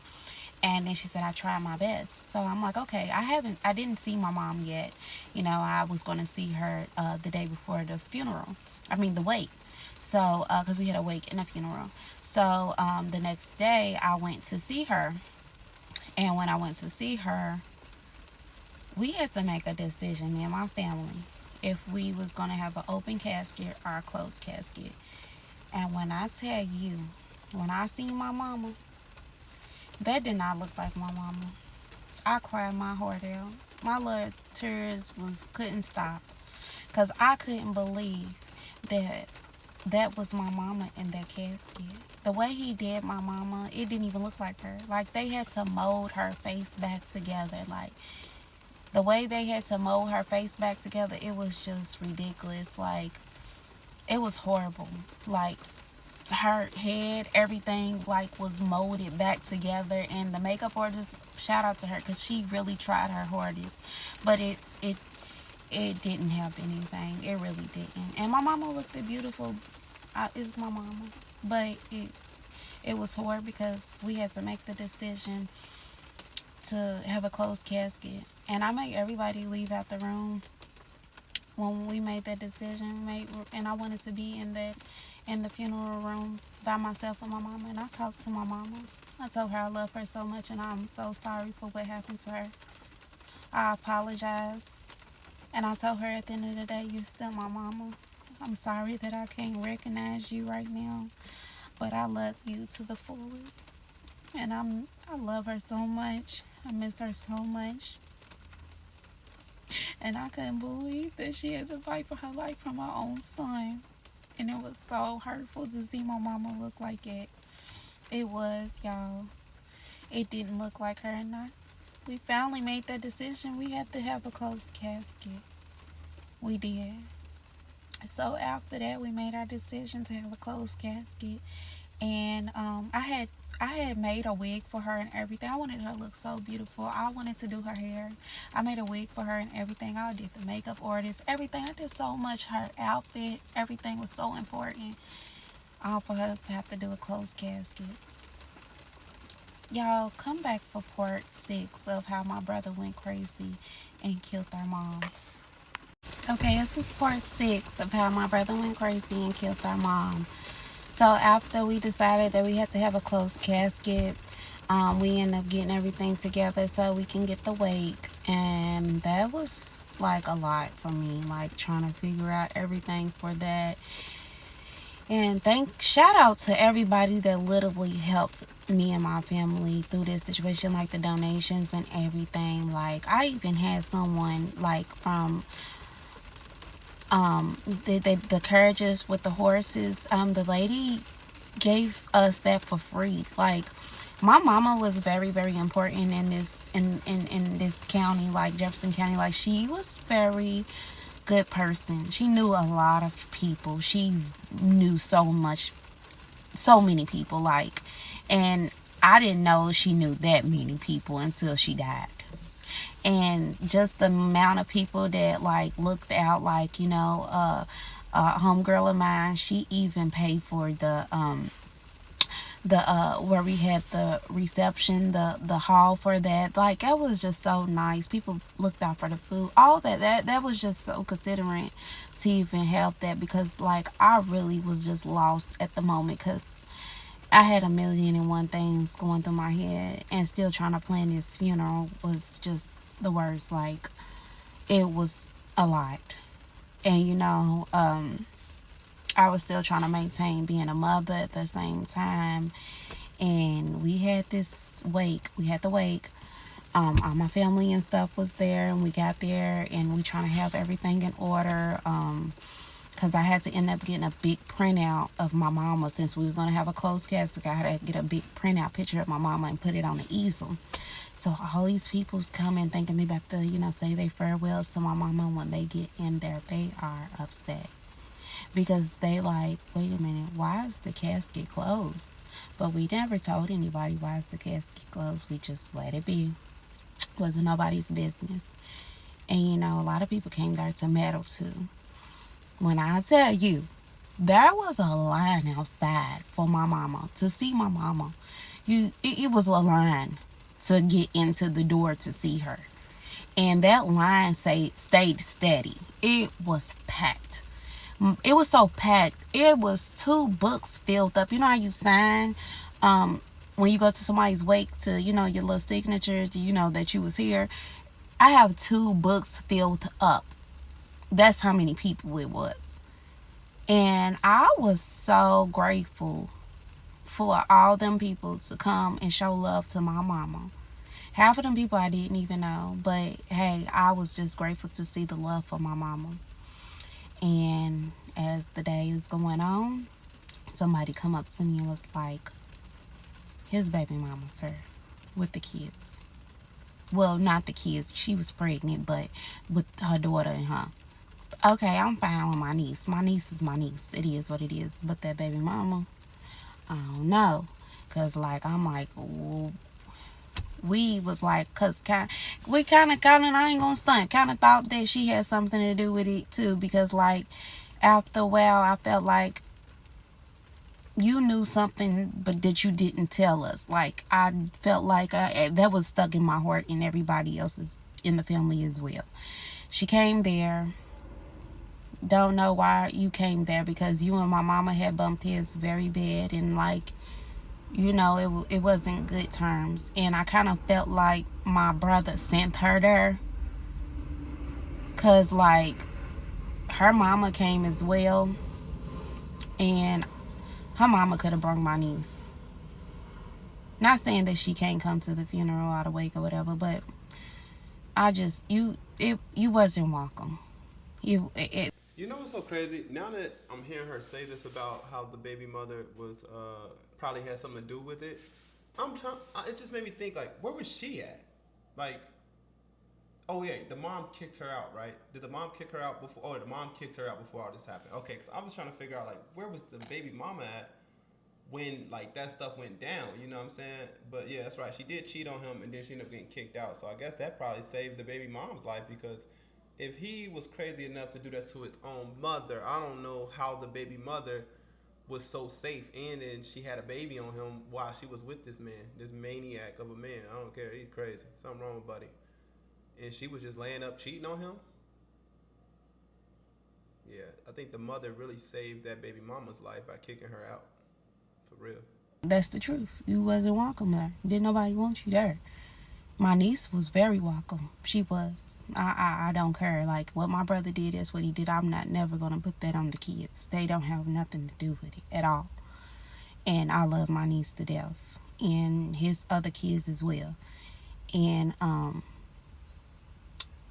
And then she said, "I tried my best." So I'm like, "Okay, I didn't see my mom yet. I was going to see her the day before the funeral. I mean, the wake. So, because we had a wake and a funeral. So, the next day I went to see her. And when I went to see her, we had to make a decision, me and my family, if we was going to have an open casket or a closed casket. And when I tell you, when I seen my mama, that did not look like my mama. I cried my heart out. My little tears couldn't stop, because I couldn't believe that that was my mama in that casket. The way he did my mama, it didn't even look like her. Like, they had to mold her face back together. Like, the way they had to mold her face back together, it was just ridiculous. Like, it was horrible. Like, her head, everything, like, was molded back together. And the makeup artist, shout out to her, because she really tried her hardest. But it didn't help anything. It really didn't. And my mama looked beautiful. It's my mama. But it was hard, because we had to make the decision to have a closed casket. And I made everybody leave out the room when we made that decision. And I wanted to be in the funeral room by myself and my mama. And I talked to my mama. I told her I love her so much, and I'm so sorry for what happened to her. I apologize. And I told her, at the end of the day, you're still my mama. I'm sorry that I can't recognize you right now, but I love you to the fullest. And I love her so much. I miss her so much. And I couldn't believe that she had to fight for her life from her own son. And it was so hurtful to see my mama look like it. It was, y'all. It didn't look like her. And we finally made that decision. We had to have a closed casket. We did. So after that, we made our decision to have a closed casket. And I had made a wig for her and everything. I wanted her to look so beautiful. I wanted to do her hair. I made a wig for her and everything. I did the makeup artist, everything. I did so much. Her outfit, everything was so important. All for us to have to do a closed casket. Y'all, come back for part 6 of how my brother went crazy and killed our mom. Okay, this is part 6 of how my brother went crazy and killed our mom. So after we decided that we had to have a closed casket, we ended up getting everything together so we can get the wake. And that was like a lot for me, like trying to figure out everything for that. And shout out to everybody that literally helped me and my family through this situation, like the donations and everything. Like I even had someone like from the carriages with the horses. The lady gave us that for free. Like my mama was very, very important in this county, like Jefferson County. Like she was very good person. She knew a lot of people. She knew so many people. Like, and I didn't know she knew that many people until she died. And just the amount of people that like looked out, like homegirl of mine, she even paid for the where we had the reception, the hall for that. Like that was just so nice. People looked out for the food, all that was just so considerate to even help that, because like I really was just lost at the moment, because I had a million and one things going through my head, and still trying to plan this funeral was just the worst. Like it was a lot. And I was still trying to maintain being a mother at the same time. And we had this wake. We had the wake. All my family and stuff was there, and we got there, and we trying to have everything in order. Because I had to end up getting a big printout of my mama, since we was gonna have a closed casket. I had to get a big printout picture of my mama and put it on the easel. So all these people's coming thinking they about to, say their farewells to my mama. When they get in there, they are upset, because they like, wait a minute, why is the casket closed? But we never told anybody why is the casket closed. We just let it be. Wasn't nobody's business. And a lot of people came there to meddle too. When I tell you, there was a line outside for my mama to see my mama. It was a line to get into the door to see her. And that line stayed steady. It was packed. It was so packed. It was 2 books filled up. You know how you sign when you go to somebody's wake to, your little signature, that you was here. I have 2 books filled up. That's how many people it was. And I was so grateful for all them people to come and show love to my mama. Half of them people I didn't even know. But hey, I was just grateful to see the love for my mama. And as the day is going on, somebody come up to me and was like, his baby mama's her with the kids. Well, not the kids. She was pregnant, but with her daughter and her. Okay, I'm fine with my niece. My niece is my niece. It is what it is. But that baby mama, I don't know. Because, like, I'm like, well, we was like, because we kind of, I ain't going to stunt, kind of thought that she had something to do with it, too. Because, like, after a while, I felt like you knew something, but that you didn't tell us. Like, I felt like that was stuck in my heart, and everybody else's in the family as well. She came there. Don't know why you came there, because you and my mama had bumped heads very bad, and like, it wasn't good terms. And I kind of felt like my brother sent her there, because like her mama came as well, and her mama could have brought my niece. Not saying that she can't come to the funeral or the wake or whatever, but I just, you wasn't welcome. You know what's so crazy? Now that I'm hearing her say this about how the baby mother was probably had something to do with it, I'm trying. It just made me think like, where was she at? Like, oh yeah, the mom kicked her out, right? Did the mom kick her out before? Oh, the mom kicked her out before all this happened. Okay, because I was trying to figure out like, where was the baby mama at when like that stuff went down? You know what I'm saying? But yeah, that's right. She did cheat on him, and then she ended up getting kicked out. So I guess that probably saved the baby mom's life, because if he was crazy enough to do that to his own mother, I don't know how the baby mother was so safe, and then she had a baby on him while she was with this man, this maniac of a man. I don't care, he's crazy. Something wrong with Buddy. And she was just laying up cheating on him. Yeah, I think the mother really saved that baby mama's life by kicking her out. For real. That's the truth. You wasn't welcome there. Didn't nobody want you there. My niece was very welcome. She was. I don't care. Like what my brother did, that's what he did. I'm not never gonna put that on the kids. They don't have nothing to do with it at all. And I love my niece to death, and his other kids as well. And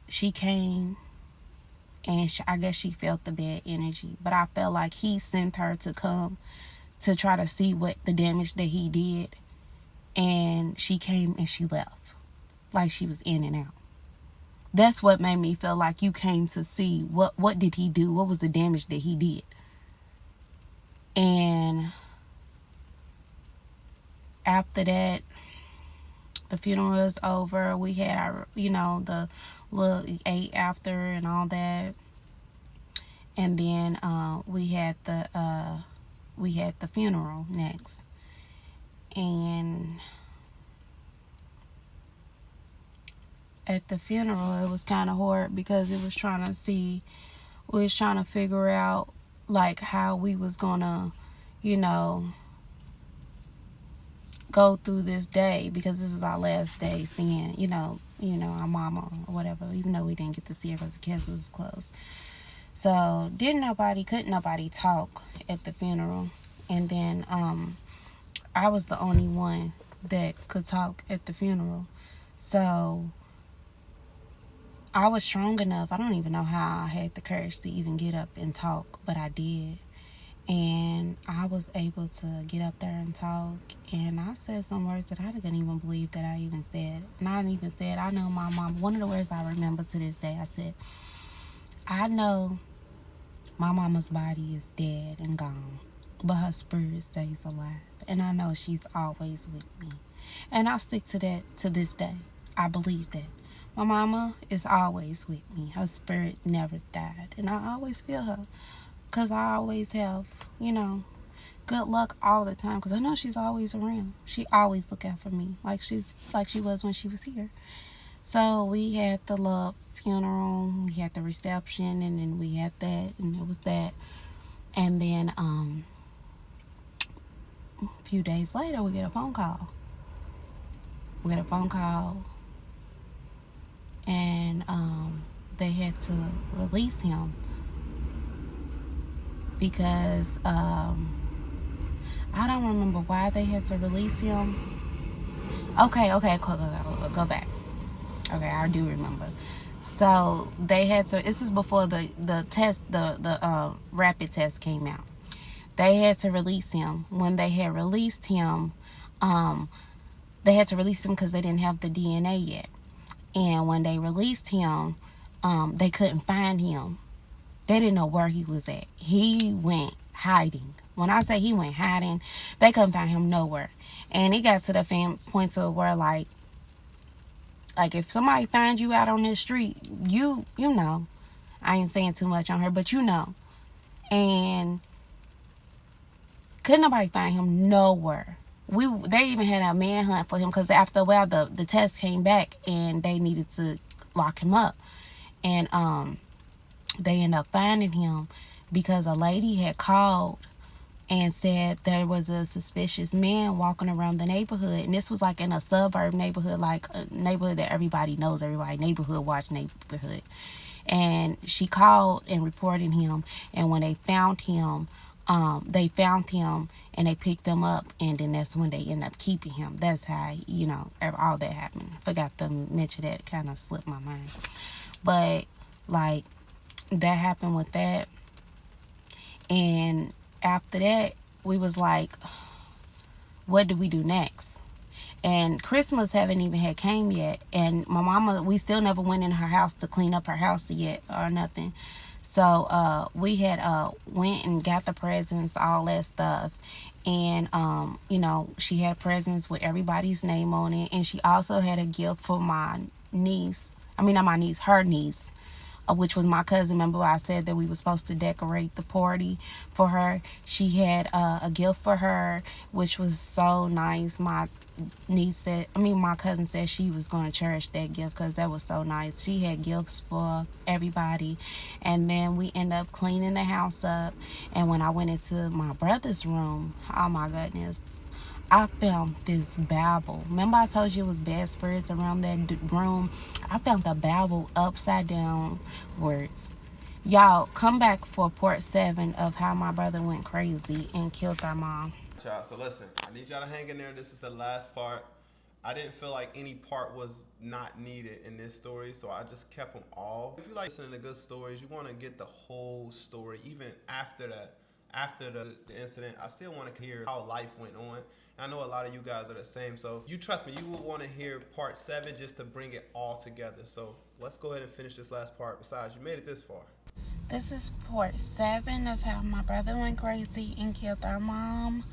she came, and I guess she felt the bad energy, but I felt like he sent her to come to try to see what the damage that he did, and she came and she left like she was in and out. That's what made me feel like you came to see what did he do, what was the damage that he did. And after that, the funeral was over. We had our, the little ate after and all that. And then we had the funeral next. And at the funeral, it was kind of hard because it was trying to see, we was trying to figure out like how we was gonna, you know, go through this day, because this is our last day seeing, our mama or whatever, even though we didn't get to see her because the castle was closed. So couldn't nobody talk at the funeral. And then I was the only one that could talk at the funeral. So I was strong enough. I don't even know how I had the courage to even get up and talk, but I did. And I was able to get up there and talk. And I said some words that I didn't even believe that I even said. And I even said, I know my mom. One of the words I remember to this day, I said, I know my mama's body is dead and gone, but her spirit stays alive. And I know she's always with me. And I stick to that to this day. I believe that. My mama is always with me. Her spirit never died. And I always feel her. Because I always have, good luck all the time. Because I know she's always around. She always look out for me. Like she was when she was here. So we had the love funeral. We had the reception. And then we had that. And it was that. And then a few days later, we get a phone call. And they had to release him because I don't remember why they had to release him. Okay, go back. Okay, I do remember. So they had to. This is before the test, the rapid test came out. They had to release him. When they had released him, they had to release him because they didn't have the DNA yet. And when they released him, they couldn't find him. They didn't know where he was at. He went hiding. When I say he went hiding, they couldn't find him nowhere. And it got to the point to where like if somebody finds you out on this street, you know, I ain't saying too much on her, but you know. And couldn't nobody find him nowhere. They even had a manhunt for him because after a while the test came back and they needed to lock him up. And they ended up finding him because a lady had called and said there was a suspicious man walking around the neighborhood. And this was like in a suburb neighborhood, like a neighborhood that everybody knows, neighborhood watch neighborhood. And she called and reported him. And when they found him and they picked him up, and then that's when they ended up keeping him. That's how, all that happened. Forgot to mention that. It kind of slipped my mind. But, like, that happened with that. And after that, we was like, what do we do next? And Christmas haven't even had came yet. And my mama, we still never went in her house to clean up her house yet or nothing. So we had went and got the presents, all that stuff. And, she had presents with everybody's name on it. And she also had a gift for my niece. I mean, not my niece, her niece, which was my cousin. Remember I said that we were supposed to decorate the party for her? She had a gift for her, which was so nice. My cousin said she was going to cherish that gift because that was so nice. She had gifts for everybody. And then we ended up cleaning the house up. And when I went into my brother's room, oh my goodness, I found this Bible. Remember I told you it was bad spirits around that room? I found the Bible upside down words. Y'all, come back for part 7 of how my brother went crazy and killed our mom. Y'all, so listen, I need y'all to hang in there. This is the last part. I didn't feel like any part was not needed in this story, so I just kept them all. If you like listening to good stories, you want to get the whole story, even after that, after the incident. I still want to hear how life went on. I know a lot of you guys are the same, so you trust me, you will want to hear part 7 just to bring it all together. So let's go ahead and finish this last part. Besides, you made it this far. This is part 7 of how my brother went crazy and killed our mom.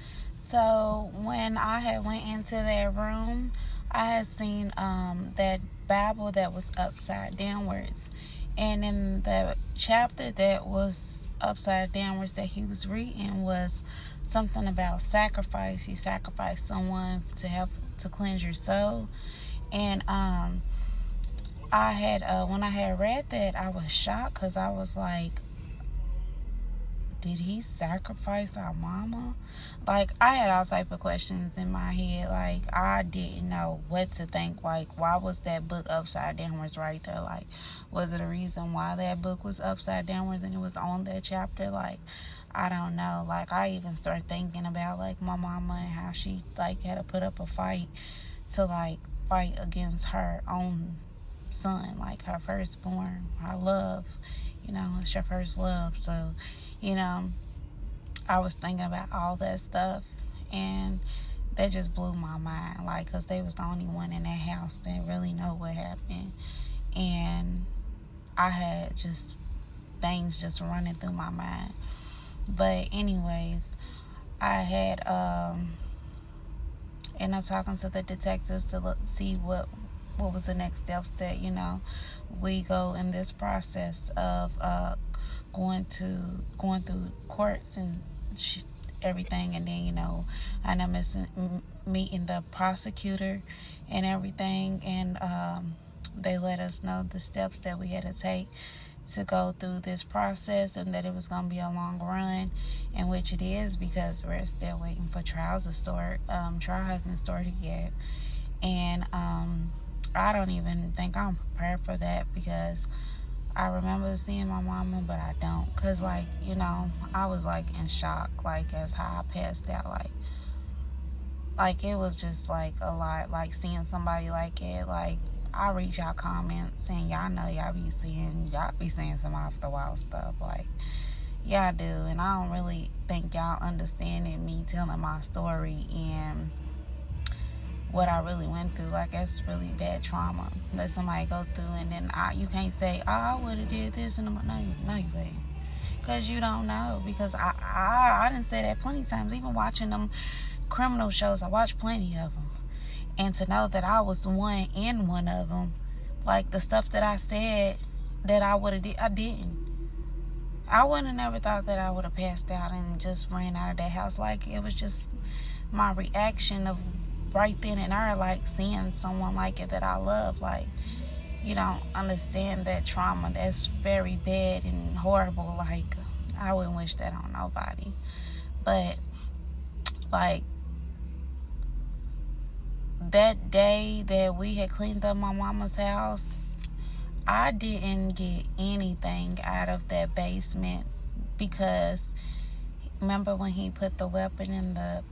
So when I had went into their room, I had seen that Bible that was upside downwards, and in the chapter that was upside downwards that he was reading was something about sacrifice. You sacrifice someone to help to cleanse your soul, and I had when I had read that, I was shocked because I was like, did he sacrifice our mama? Like, I had all type of questions in my head. Like, I didn't know what to think. Like, why was that book upside downwards right there? Like, was it a reason why that book was upside downwards and it was on that chapter? Like, I don't know. Like, I even started thinking about, like, my mama and how she, like, had to put up a fight to, like, fight against her own son, like her firstborn, her love. You know, it's your first love. So, you know, I was thinking about all that stuff, and that just blew my mind. Like, because they was the only one in that house that really know what happened. And I had just things just running through my mind. But anyways, I had ended up talking to the detectives to see what was the next steps that, you know, we go in this process of going through courts and everything. And then, you know, I ended up meeting the prosecutor and everything, and they let us know the steps that we had to take to go through this process, and that it was going to be a long run, in which it is, because we're still waiting for trials to start. Trial hasn't started yet, and I don't even think I'm prepared for that, because I remember seeing my mama, but I don't, because, like, you know, I was, like, in shock, like, as how I passed out, like it was just, like, a lot, like, seeing somebody like it, like, I read y'all comments, and y'all know y'all be saying some off the wall stuff, like, y'all do, and I don't really think y'all understanding me telling my story and what I really went through. Like, it's really bad trauma that somebody go through, and then you can't say, oh, I would have did this, and no, you ain't, because you don't know. Because I didn't say that plenty of times, even watching them criminal shows. I watched plenty of them, and to know that I was the one in one of them, like, the stuff that I said that I would have did, I didn't. I wouldn't have never thought that I would have passed out and just ran out of that house. Like, it was just my reaction of right then and there, like, seeing someone like it that I love. Like, you don't understand that trauma. That's very bad and horrible. Like, I wouldn't wish that on nobody. But, like, that day that we had cleaned up my mama's house, I didn't get anything out of that basement, because remember when he put the weapon in the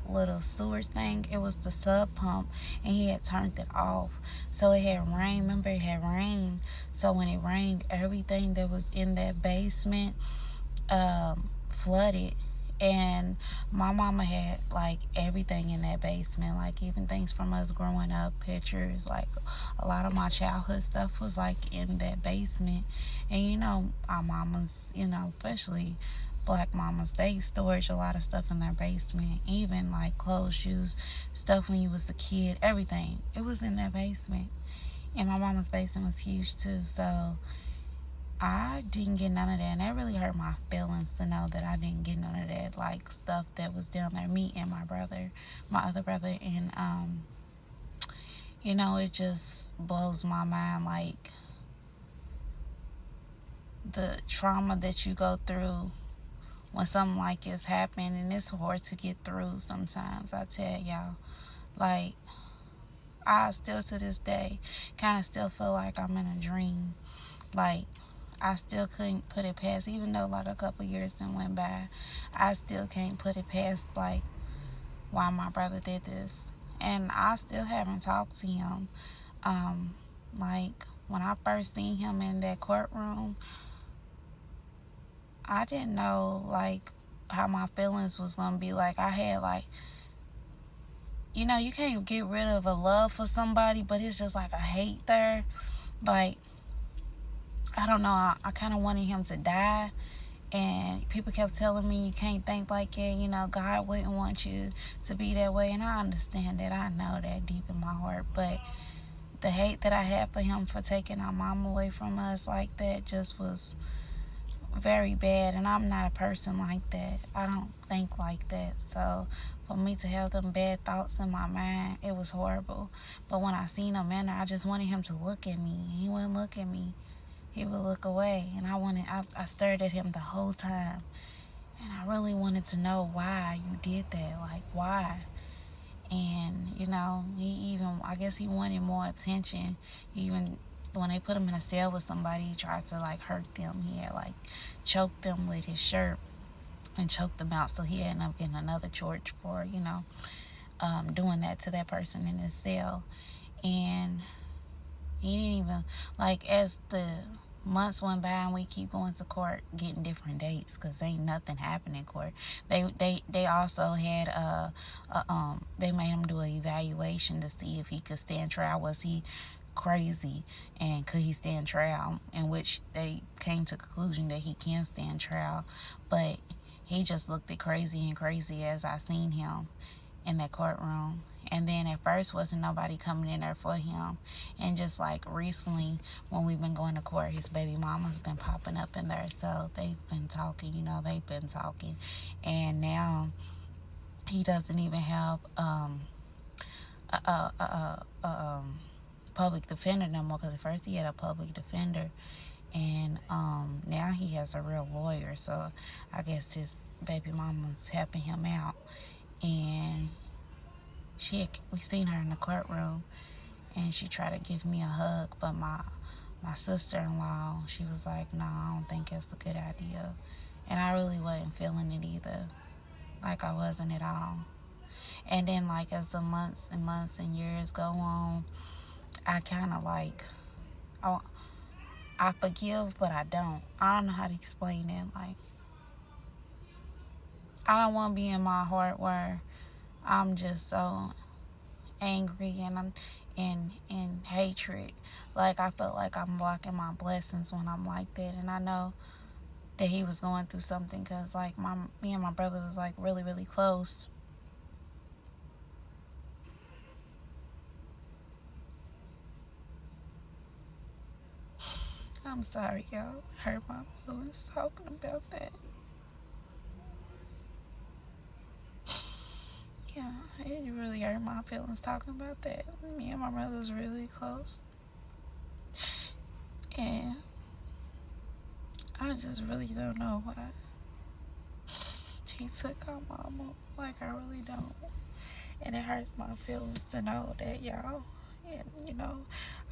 little sewer thing? It was the sub pump, and he had turned it off. So it had rained. Remember, it had rained. So when it rained, everything that was in that basement flooded. And my mama had, like, everything in that basement, like, even things from us growing up, pictures, like, a lot of my childhood stuff was, like, in that basement. And, you know, our mamas, you know, especially black mamas, they storage a lot of stuff in their basement, even, like, clothes, shoes, stuff when you was a kid, everything, it was in that basement. And my mama's basement was huge too. So I didn't get none of that, and that really hurt my feelings to know that I didn't get none of that, like, stuff that was down there, me and my other brother. And you know, it just blows my mind, like, the trauma that you go through when something like this happen, and it's hard to get through sometimes. I tell y'all, like, I still to this day kind of still feel like I'm in a dream. Like, I still couldn't put it past, even though like a couple years then went by, I still can't put it past like why my brother did this. And I still haven't talked to him. Um, like when I first seen him in that courtroom, I didn't know like how my feelings was gonna be. Like I had like, you can't get rid of a love for somebody, but it's just like a hate there. Like I don't know, I kind of wanted him to die. And people kept telling me you can't think like that. God wouldn't want you to be that way. And I understand that. I know that deep in my heart. But the hate that I had for him for taking our mom away from us like that just was very bad. And I'm not a person like that. I don't think like that. So for me to have them bad thoughts in my mind, it was horrible. But when I seen him in there, I just wanted him to look at me. He wouldn't look at me. He would look away. And I stared at him the whole time. And I really wanted to know why you did that. Like, why? And, I guess he wanted more attention. Even when they put him in a cell with somebody, he tried to, like, hurt them. He had, like, choked them with his shirt and choked them out. So he ended up getting another charge for, doing that to that person in his cell. And he didn't even, like, as the months went by and we keep going to court getting different dates because ain't nothing happening in court. They also had they made him do an evaluation to see if he could stand trial. Was he crazy and could he stand trial? In which they came to the conclusion that he can stand trial, but he just looked at crazy and crazy as I seen him in that courtroom. And then at first wasn't nobody coming in there for him. And just like recently when we've been going to court, his baby mama's been popping up in there. So they've been talking, they've been talking. And now he doesn't even have a public defender no more, because at first he had a public defender. And now he has a real lawyer. So I guess his baby mama's helping him out. And we seen her in the courtroom, and she tried to give me a hug, but my sister-in-law, she was like, no, I don't think it's a good idea. And I really wasn't feeling it either. Like I wasn't at all. And then like as the months and months and years go on, I kind of like, I forgive, but I don't. I don't know how to explain it. Like, I don't want to be in my heart where I'm just so angry and I'm in hatred. Like I feel like I'm blocking my blessings when I'm like that. And I know that he was going through something, because like me and my brother was like really, really close. I'm sorry, y'all. Hurt my feelings talking about that. Yeah, it really hurt my feelings talking about that. Me and my brother was really close. And I just really don't know why he took our mama. Like, I really don't. And it hurts my feelings to know that, y'all. And,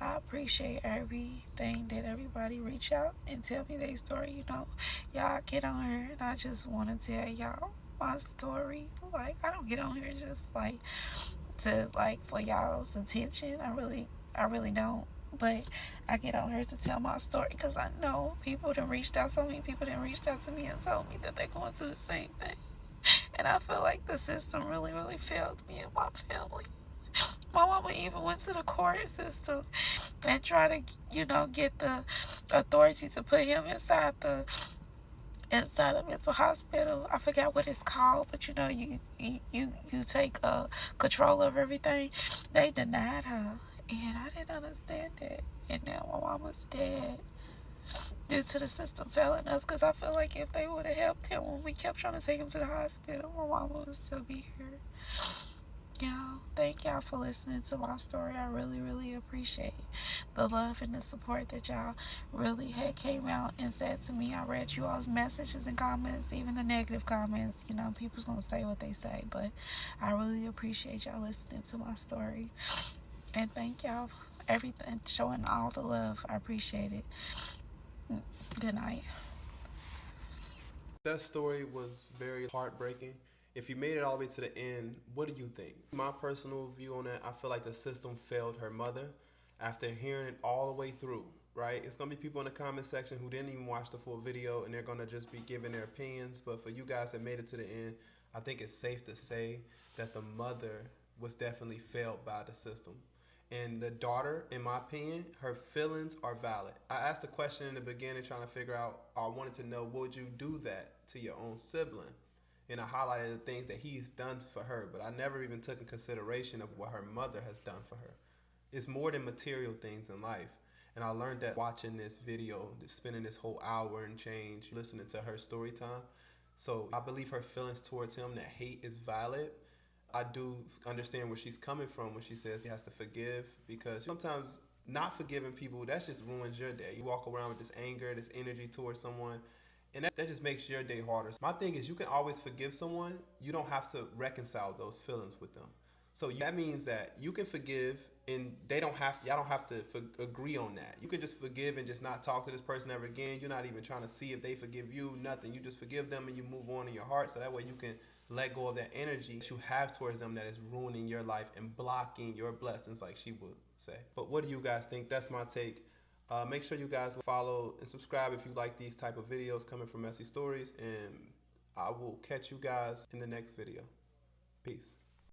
I appreciate everything that everybody reach out and tell me their story. Y'all get on here and I just want to tell y'all my story. Like, I don't get on here just like to like for y'all's attention. I really don't. But I get on here to tell my story because I know people that reached out. So many people that reached out to me and told me that they're going through the same thing. And I feel like the system really, really failed me and my family. My mama even went to the court system and tried to, get the authority to put him inside the mental hospital. I forgot what it's called, but you take control of everything. They denied her, and I didn't understand that. And now my mama's dead due to the system failing us. Because I feel like if they would have helped him when we kept trying to take him to the hospital, my mama would still be here. Y'all, thank y'all for listening to my story. I really, really appreciate the love and the support that y'all really had came out and said to me. I read you all's messages and comments, even the negative comments. You know, people's gonna say what they say, but I really appreciate y'all listening to my story. And thank y'all for everything, showing all the love. I appreciate it. Good night. That story was very heartbreaking. If you made it all the way to the end, what do you think? My personal view on that, I feel like the system failed her mother after hearing it all the way through, right? It's gonna be people in the comment section who didn't even watch the full video and they're gonna just be giving their opinions. But for you guys that made it to the end, I think it's safe to say that the mother was definitely failed by the system. And the daughter, in my opinion, her feelings are valid. I asked a question in the beginning trying to figure out, I wanted to know, would you do that to your own sibling? And I highlighted the things that he's done for her, but I never even took in consideration of what her mother has done for her. It's more than material things in life. And I learned that watching this video, spending this whole hour and change listening to her story time. So I believe her feelings towards him, that hate is valid. I do understand where she's coming from when she says he has to forgive, because sometimes not forgiving people, that just ruins your day. You walk around with this anger, this energy towards someone, and that just makes your day harder. My thing is, you can always forgive someone. You don't have to reconcile those feelings with them. So that means that you can forgive, and they don't have to. Y'all don't have to agree on that. You can just forgive and just not talk to this person ever again. You're not even trying to see if they forgive you. Nothing. You just forgive them and you move on in your heart. So that way you can let go of that energy that you have towards them that is ruining your life and blocking your blessings, like she would say. But what do you guys think? That's my take. Make sure you guys follow and subscribe if you like these type of videos coming from Messy Stories, and I will catch you guys in the next video. Peace.